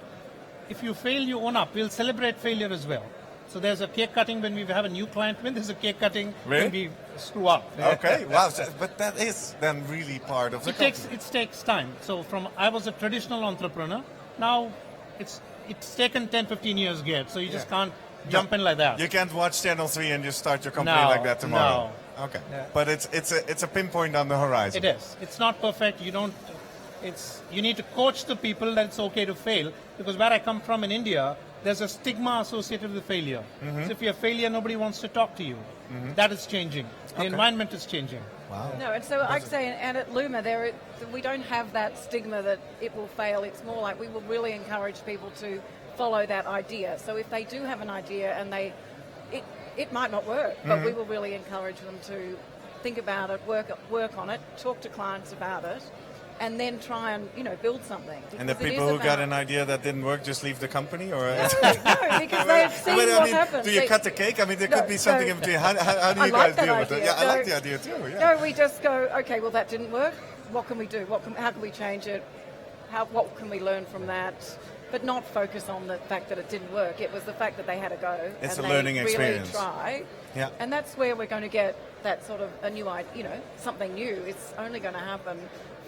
L: If you fail, you own up. We'll celebrate failure as well. So there's a cake cutting when we have a new client win. There's a cake cutting when we screw up.
A: Okay. Wow. But that is then really part of the culture.
L: It takes time. So I was a traditional entrepreneur. Now it's taken 10, 15 years, Gert. So you just can't jump in like that.
A: You can't watch Channel 3 and just start your company like that tomorrow.
L: No.
A: Okay.
L: Yeah.
A: But it's a pinpoint on the horizon.
L: It is. It's not perfect. You need to coach the people that it's okay to fail, because where I come from in India, there's a stigma associated with failure. So if you're a failure, nobody wants to talk to you. That is changing. The environment is changing.
A: Wow.
N: No, and so I'd say, and at Luma, we don't have that stigma that it will fail. It's more like we will really encourage people to follow that idea. So if they do have an idea and it might not work, but we will really encourage them to think about it, work on it, talk to clients about it, and then try and build something.
A: And the people who got an idea that didn't work just leave the company, or
N: no, because they've seen what happens.
A: Do you cut the cake? I mean, there could be something in between. How do you guys deal with it? Yeah, I like the idea too. Yeah.
N: No, we just go, okay, well that didn't work. What can we do? How can we change it? What can we learn from that? But not focus on the fact that it didn't work. It was the fact that they had to go.
A: It's
N: and
A: a learning
N: they
A: experience.
N: Really try.
A: Yeah.
N: And that's where we're going to get that sort of a new idea, something new. It's only going to happen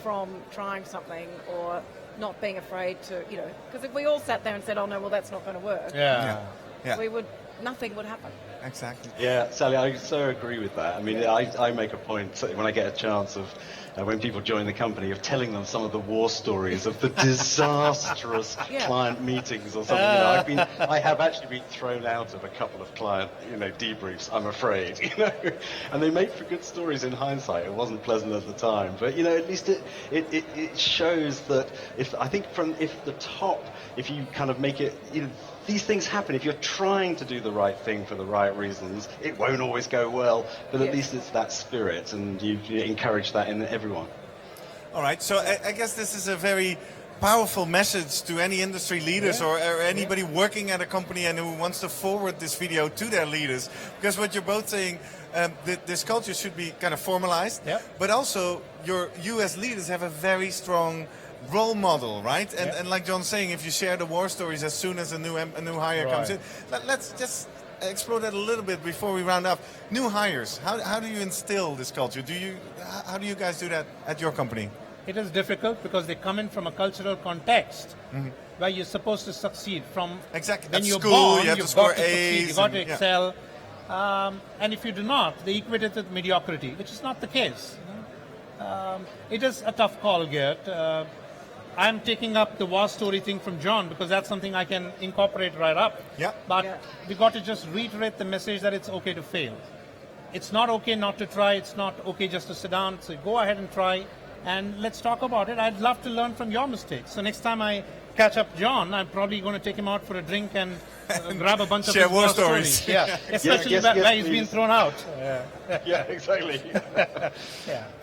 N: from trying something or not being afraid to, because if we all sat there and said, oh no, well that's not going to work, nothing would happen.
A: Exactly.
M: Yeah, Sally, I so agree with that. I mean, I make a point when I get a chance of when people join the company of telling them some of the war stories of the disastrous client meetings or something. I have actually been thrown out of a couple of client debriefs, I'm afraid, and they make for good stories in hindsight. It wasn't pleasant at the time, but at least it shows that if the top, if you kind of make it, these things happen. If you're trying to do the right thing for the right reasons, it won't always go well, but at least it's that spirit, and you encourage that in everyone.
A: All right, so I guess this is a very powerful message to any industry leaders or anybody working at a company and who wants to forward this video to their leaders. Because what you're both saying, this culture should be kind of formalized, but also you as leaders have a very strong role model, right? And like John's saying, if you share the war stories as soon as a new hire comes in, let's just explore that a little bit before we round up. New hires, how do you instill this culture? How do you guys do that at your company?
L: It is difficult because they come in from a cultural context where you're supposed to succeed. From
A: exactly
L: when
A: at
L: you're
A: school,
L: born,
A: you have to
L: you've
A: score
L: got to succeed,
A: A's,
L: you've got to excel. And if you do not, they equate it with mediocrity, which is not the case. It is a tough call, Gert. I'm taking up the war story thing from John because that's something I can incorporate right up. But we got to just reiterate the message that it's okay to fail. It's not okay not to try. It's not okay just to sit down. So go ahead and try, and let's talk about it. I'd love to learn from your mistakes. So next time I catch up John, I'm probably going to take him out for a drink and grab a bunch of
A: share
L: his
A: war stories.
L: Yeah, especially where he's been thrown out.
M: Yeah, exactly.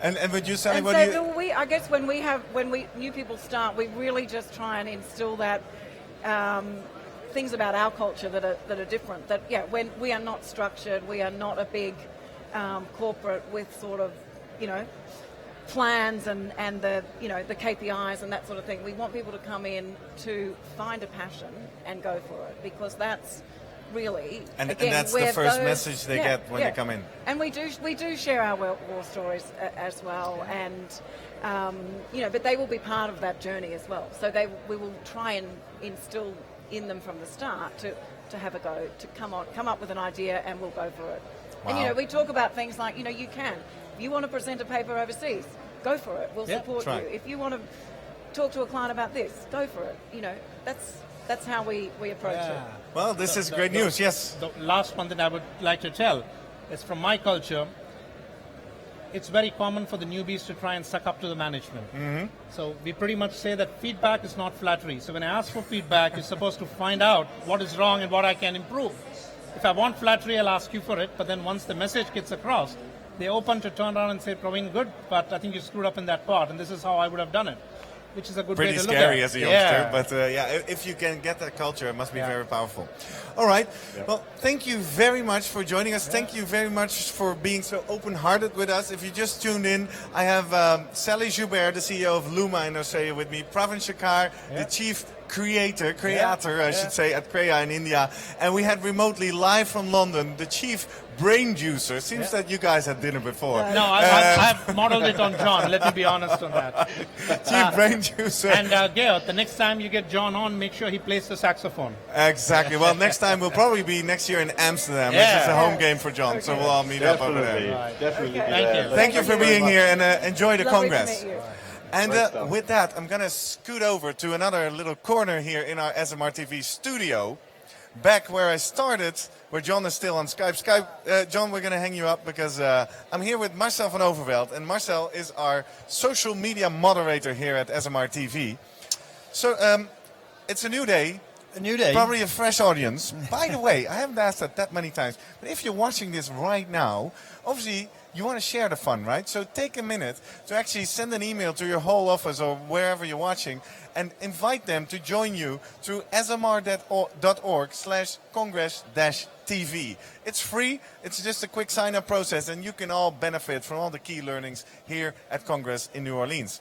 A: And would you, Sally, what do you...
N: I guess when new people start, we really just try and instill that things about our culture that are different. That when we are not structured, we are not a big corporate with sort of plans and the the KPIs and that sort of thing. We want people to come in to find a passion and go for it, because that's really
A: and that's the first message they get when they come in.
N: And we do share our war stories as well, and but they will be part of that journey as well. So we will try and instill in them from the start to have a go, to come up with an idea, and we'll go for it. Wow. And we talk about things like you can. If you want to present a paper overseas, go for it. We'll support
A: right.
N: you. If you want to talk to a client about this, go for it. You know, that's how we approach it.
A: Well, this is great news. Yes.
L: The last one that I would like to tell is from my culture. It's very common for the newbies to try and suck up to the management. So we pretty much say that feedback is not flattery. So when I ask for feedback, you're supposed to find out what is wrong and what I can improve. If I want flattery, I'll ask you for it. But then once the message gets across, they're open to turn around and say, Praveen, good, but I think you screwed up in that part, and this is how I would have done it, which is a good way to look at it.
A: Pretty scary as a youngster, but if you can get that culture, it must be very powerful. All right. Well, thank you very much for joining us. Thank you very much for being so open-hearted with us. If you just tuned in, I have Sally Joubert, the CEO of Luma in Australia, with me. Praveen Shakar, the chief creator, I should say, at Creya in India. And we had remotely live from London, the chief brain juicer. Seems that you guys had dinner before.
L: No, I've modeled it on John. Let me be honest on that.
A: Chief brain juicer.
L: And Gail, the next time you get John on, make sure he plays the saxophone.
A: Exactly. Well, next time we'll probably be next year in Amsterdam, which is a home game for John. So we'll all meet up over there.
L: Right.
M: Definitely.
A: Thank you for being here, and enjoy the
N: Lovely to
A: Congress.
N: meet you.
A: And with that, I'm going to scoot over to another little corner here in our SMR TV studio, back where I started, where John is still on Skype. John, we're going to hang you up because I'm here with Marcel van Overveld, and Marcel is our social media moderator here at SMR TV. So it's a new day.
O: A new day.
A: Probably a fresh audience. By the way, I haven't asked that many times, but if you're watching this right now, obviously you want to share the fun, right? So take a minute to actually send an email to your whole office or wherever you're watching and invite them to join you through smr.org/congress-tv. It's free. It's just a quick sign-up process, and you can all benefit from all the key learnings here at Congress in New Orleans.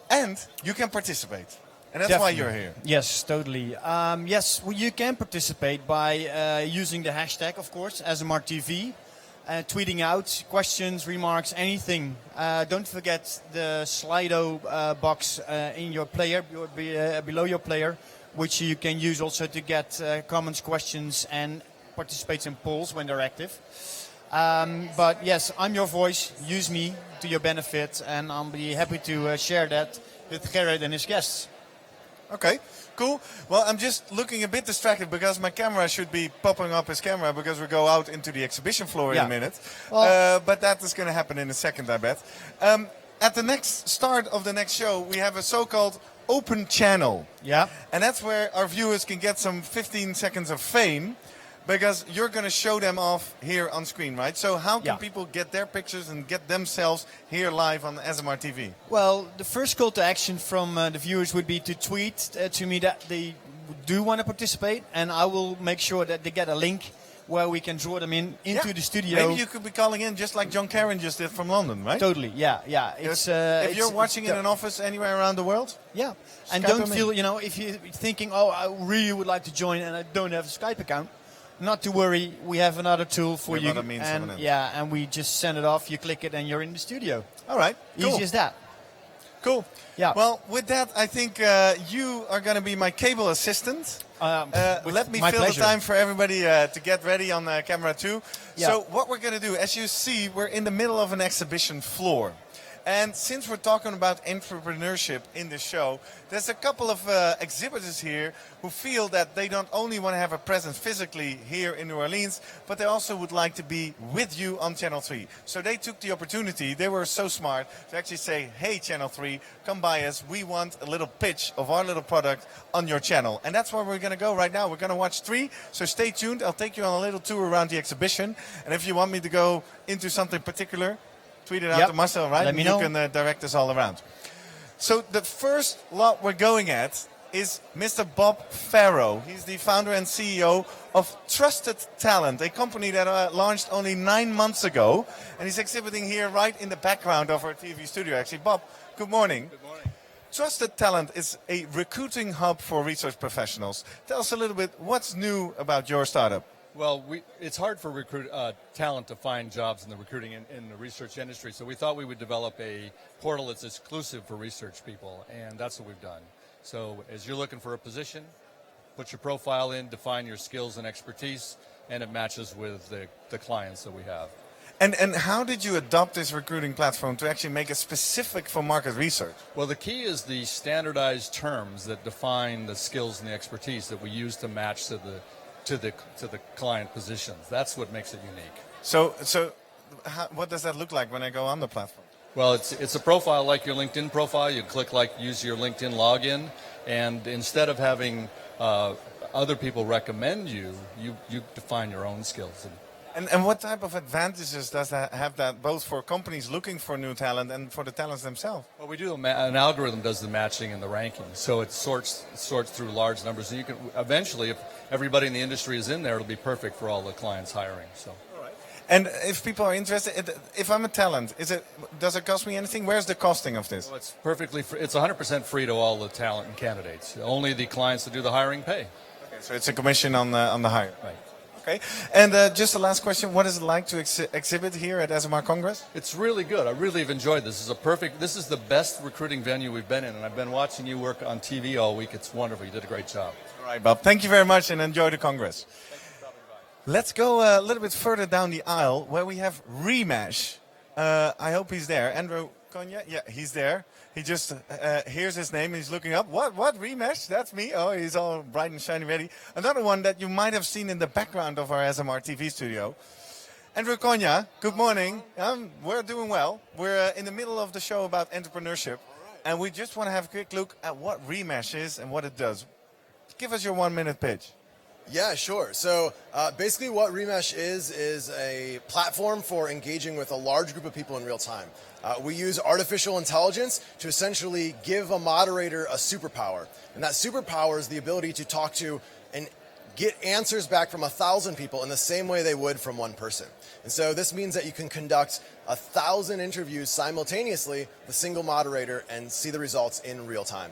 A: And you can participate. And that's why you're here.
O: Yes, totally. Yes, well, you can participate by using the hashtag, of course, SMRTV, tweeting out questions, remarks, anything. Don't forget the Slido box in your player, below your player, which you can use also to get comments, questions, and participate in polls when they're active. But yes, I'm your voice. Use me to your benefit, and I'll be happy to share that with Gerrit and his guests.
A: Okay, cool. Well, I'm just looking a bit distracted because my camera should be popping up his camera because we go out into the exhibition floor in a minute. Well, but that is going to happen in a second, I bet. At the next start of the next show, we have a so-called open channel.
O: Yeah.
A: And that's where our viewers can get some 15 seconds of fame because you're going to show them off here on screen, right? So how can people get their pictures and get themselves here live on SMR TV?
O: Well, the first call to action from the viewers would be to tweet to me that they do want to participate, and I will make sure that they get a link where we can draw them into the studio.
A: Maybe you could be calling in just like John Karen just did from London, right?
O: Totally, yeah. It's,
A: if you're watching in an office anywhere around the world?
O: Yeah, and don't feel, if you're thinking, oh, I really would like to join and I don't have a Skype account, not to worry, we have another tool for you. And we just send it off, you click it, and you're in the studio.
A: All right, cool.
O: Easy as that.
A: Cool.
O: Yeah.
A: Well, with that, I think you are going to be my cable assistant. Let me fill the time for everybody to get ready on camera too.
O: Yeah.
A: So what we're going to do, as you see, we're in the middle of an exhibition floor. And since we're talking about entrepreneurship in the show, there's a couple of exhibitors here who feel that they don't only want to have a presence physically here in New Orleans, but they also would like to be with you on Channel 3. So they took the opportunity, they were so smart, to actually say, hey, Channel 3, come by us. We want a little pitch of our little product on your channel. And that's where we're going to go right now. We're going to watch 3. So stay tuned. I'll take you on a little tour around the exhibition. And if you want me to go into something particular, tweet it out to Marcel, right?
O: Let me know.
A: You can direct us all around. So the first lot we're going at is Mr. Bob Farrow. He's the founder and CEO of Trusted Talent, a company that launched only 9 months ago. And he's exhibiting here right in the background of our TV studio, actually. Bob, good morning.
P: Good morning.
A: Trusted Talent is a recruiting hub for research professionals. Tell us a little bit what's new about your startup.
P: Well, it's hard for talent to find jobs in the recruiting in the research industry, so we thought we would develop a portal that's exclusive for research people, and that's what we've done. So as you're looking for a position, put your profile in, define your skills and expertise, and it matches with the clients that we have.
A: And how did you adopt this recruiting platform to actually make it specific for market research?
P: Well, the key is the standardized terms that define the skills and the expertise that we use to match to the client positions. That's what makes it unique.
A: So what does that look like when I go on the platform?
P: Well, it's a profile like your LinkedIn profile. You click use your LinkedIn login, and instead of having other people recommend you define your own skills.
A: And what type of advantages does that have, that both for companies looking for new talent and for the talents themselves?
P: Well, we do an algorithm does the matching and the ranking, so it sorts through large numbers, and you can eventually, if everybody in the industry is in there, it'll be perfect for all the clients hiring. So.
A: And if people are interested, if I'm a talent, does it cost me anything? Where's the costing of this?
P: Well, it's perfectly free. It's 100% free to all the talent and candidates. Only the clients that do the hiring pay.
A: Okay, so it's a commission on the hire.
P: Right.
A: Okay. And just the last question: what is it like to exhibit here at ESOMAR Congress?
P: It's really good. I really have enjoyed this. This is the best recruiting venue we've been in, and I've been watching you work on TV all week. It's wonderful. You did a great job.
A: All right, Bob. Thank you very much, and enjoy the Congress. Let's go a little bit further down the aisle where we have Remesh. I hope he's there. Andrew Konya? Yeah, he's there. He just hears his name and he's looking up. What? Remesh? That's me. Oh, he's all bright and shiny ready. Another one that you might have seen in the background of our ESOMAR TV studio. Andrew Konya, good morning. We're doing well. We're in the middle of the show about entrepreneurship. And we just want to have a quick look at what Remesh is and what it does. Give us your 1-minute pitch.
Q: Yeah, sure. So basically what Remesh is a platform for engaging with a large group of people in real time. We use artificial intelligence to essentially give a moderator a superpower. And that superpower is the ability to talk to and get answers back from 1,000 people in the same way they would from one person. And so this means that you can conduct 1,000 interviews simultaneously with a single moderator and see the results in real time.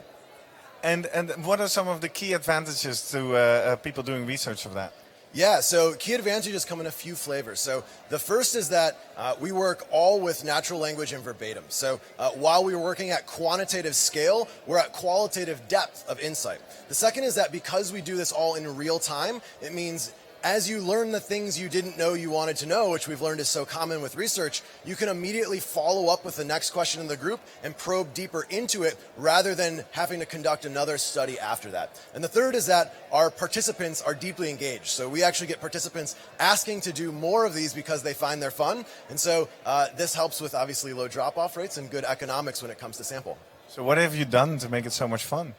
A: And what are some of the key advantages to people doing research of that?
Q: Yeah, so key advantages come in a few flavors. So the first is that we work all with natural language and verbatim. So while we were working at quantitative scale, we're at qualitative depth of insight. The second is that because we do this all in real time, it means as you learn the things you didn't know you wanted to know, which we've learned is so common with research, you can immediately follow up with the next question in the group and probe deeper into it rather than having to conduct another study after that. And the third is that our participants are deeply engaged. So we actually get participants asking to do more of these because they find they're fun. And so this helps with obviously low drop-off rates and good economics when it comes to sample.
A: So what have you done to make it so much fun?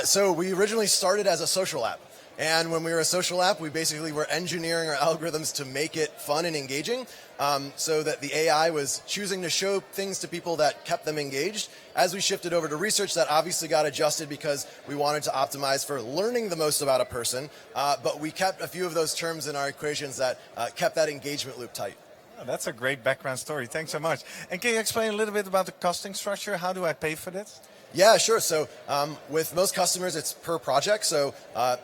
Q: So we originally started as a social app. And when we were a social app, we basically were engineering our algorithms to make it fun and engaging so that the AI was choosing to show things to people that kept them engaged. As we shifted over to research, that obviously got adjusted because we wanted to optimize for learning the most about a person. But we kept a few of those terms in our equations that kept that engagement loop tight.
A: Oh, that's a great background story. Thanks so much. And can you explain a little bit about the costing structure? How do I pay for this?
Q: Yeah, sure. So with most customers, it's per project. So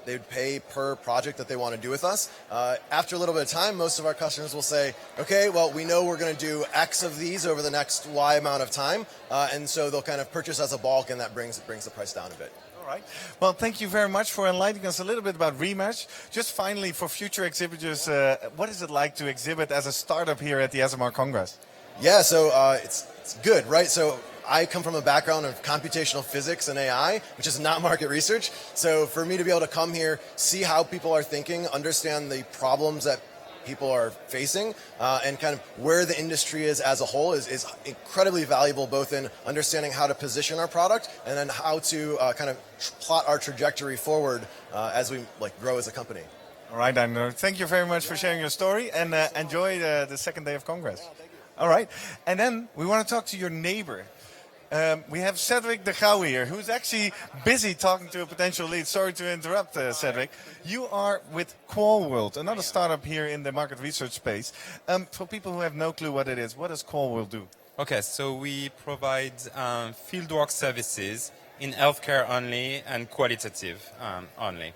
Q: they would pay per project that they want to do with us. After a little bit of time, most of our customers will say, okay, well, we know we're going to do X of these over the next Y amount of time. And so they'll kind of purchase as a bulk, and that brings the price down a bit.
A: All right. Well, thank you very much for enlightening us a little bit about Remesh. Just finally, for future exhibitors, what is it like to exhibit as a startup here at the ESOMAR Congress?
Q: Yeah, so it's good, right? So I come from a background of computational physics and AI, which is not market research. So for me to be able to come here, see how people are thinking, understand the problems that people are facing, and kind of where the industry is as a whole is incredibly valuable, both in understanding how to position our product and then how to kind of plot our trajectory forward as we grow as a company.
A: All right, Andrew. Thank you very much for sharing your story, and enjoy the second day of Congress. Yeah, thank you. All right. And then we want to talk to your neighbor. We have Cedric de Gouw here, who's actually busy talking to a potential lead. Sorry to interrupt, Cedric. You are with QualWorld, another startup here in the market research space. For people who have no clue what it is, what does QualWorld do?
R: Okay, so we provide fieldwork services in healthcare only and qualitative only.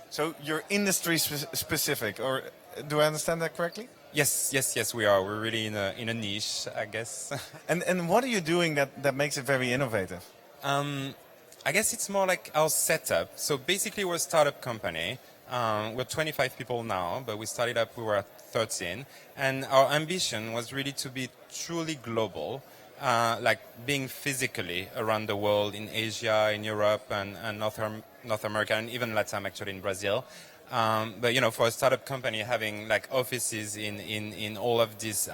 A: So you're industry specific, or do I understand that correctly?
R: Yes, we are. We're really in a niche, I guess.
A: And what are you doing that makes it very innovative?
R: I guess it's more like our setup. So basically, we're a startup company. We're 25 people now, but we started up, we were at 2013, and our ambition was really to be truly global, like being physically around the world, in Asia, in Europe, and North America, and even Latam, actually in Brazil. But for a startup company, having like offices in all of these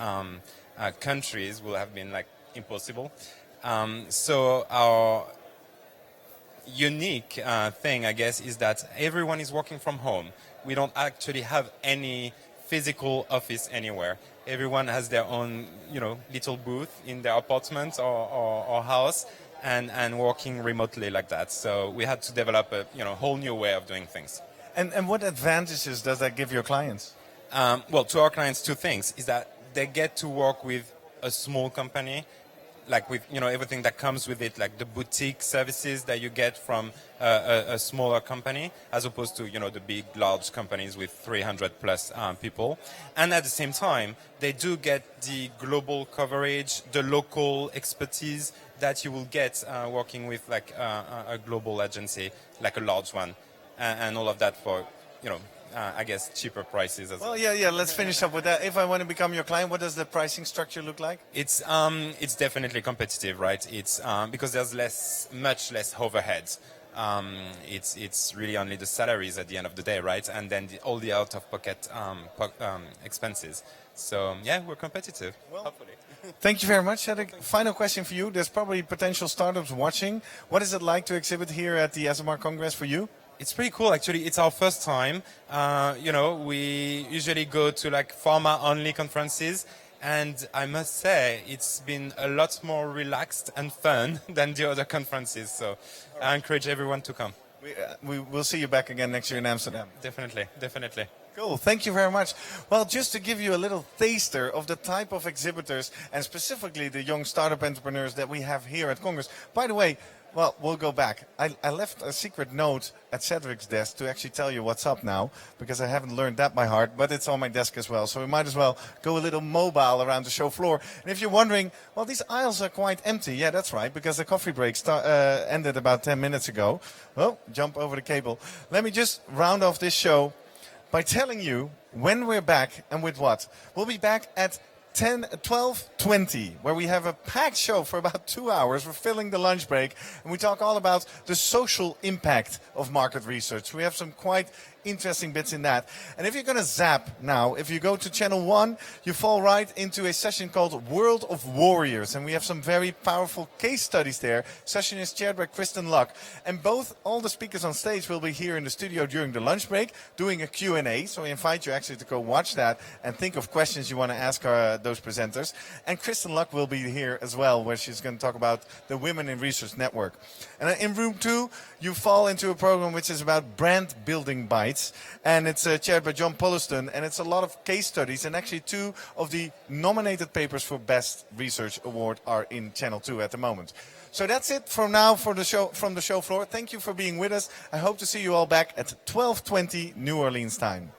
R: countries will have been like impossible. So our unique thing, I guess, is that everyone is working from home. We don't actually have any physical office anywhere. Everyone has their own, little booth in their apartment or house, and working remotely like that. So we had to develop a whole new way of doing things.
A: And what advantages does that give your clients?
R: Well, to our clients, two things is that they get to work with a small company, like with everything that comes with it, like the boutique services that you get from a smaller company, as opposed to the big, large companies with 300 plus people. And at the same time, they do get the global coverage, the local expertise that you will get working with like a global agency, like a large one, and all of that for I guess cheaper prices as well.
A: Well, yeah. Let's finish up with that. If I want to become your client, what does the pricing structure look like?
R: It's definitely competitive, right? It's because there's much less overheads. It's really only the salaries at the end of the day, right? And then all the out-of-pocket expenses. So yeah, we're competitive. Well, hopefully.
A: Thank you very much. Cedric. Final question for you. There's probably potential startups watching. What is it like to exhibit here at the ESOMAR Congress for you?
R: It's pretty cool, actually. It's our first time. We usually go to like pharma-only conferences, and I must say it's been a lot more relaxed and fun than the other conferences. So I encourage everyone to come.
A: We will see you back again next year in Amsterdam.
R: Definitely.
A: Cool, thank you very much. Well, just to give you a little taster of the type of exhibitors and specifically the young startup entrepreneurs that we have here at Congress. By the way, well, we'll go back. I left a secret note at Cedric's desk to actually tell you what's up now, because I haven't learned that by heart, but it's on my desk as well. So we might as well go a little mobile around the show floor. And if you're wondering, well, these aisles are quite empty. Yeah, that's right, because the coffee break ended about 10 minutes ago. Well, jump over the cable. Let me just round off this show by telling you when we're back and with what. We'll be back at 12:20, where we have a packed show for about 2 hours. We're filling the lunch break, and we talk all about the social impact of market research. We have some quite interesting bits in that. And if you're going to zap now, if you go to channel 1, you fall right into a session called World of Warriors, and we have some very powerful case studies there. Session is chaired by Kristen Luck, and all the speakers on stage will be here in the studio during the lunch break doing a Q&A. So I invite you actually to go watch that and think of questions you want to ask those presenters. And Kristen Luck will be here as well, where she's going to talk about the Women in Research Network. And in room 2, you fall into a program which is about brand building bites. And it's chaired by John Polliston, and it's a lot of case studies, and actually 2 of the nominated papers for Best Research Award are in Channel 2 at the moment. So that's it for now from the show floor. Thank you for being with us. I hope to see you all back at 12:20 New Orleans time.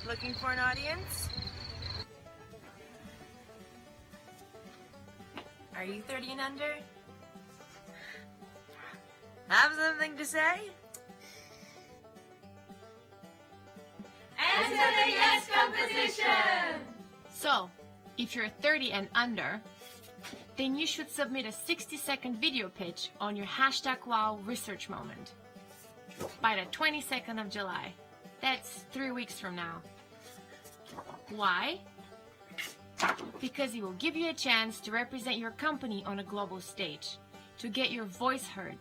S: Looking for an audience? Are you 30 and under? Have something to say?
T: Enter the Yes competition!
U: So, if you're 30 and under, then you should submit a 60-second video pitch on your #WowResearchMoment by the 22nd of July. That's 3 weeks from now. Why? Because it will give you a chance to represent your company on a global stage, to get your voice heard,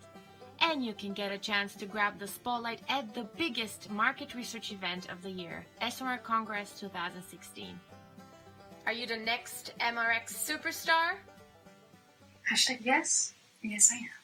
U: and you can get a chance to grab the spotlight at the biggest market research event of the year, ESOMAR Congress 2016. Are you the next MRX superstar?
V: #yes. Yes, I am.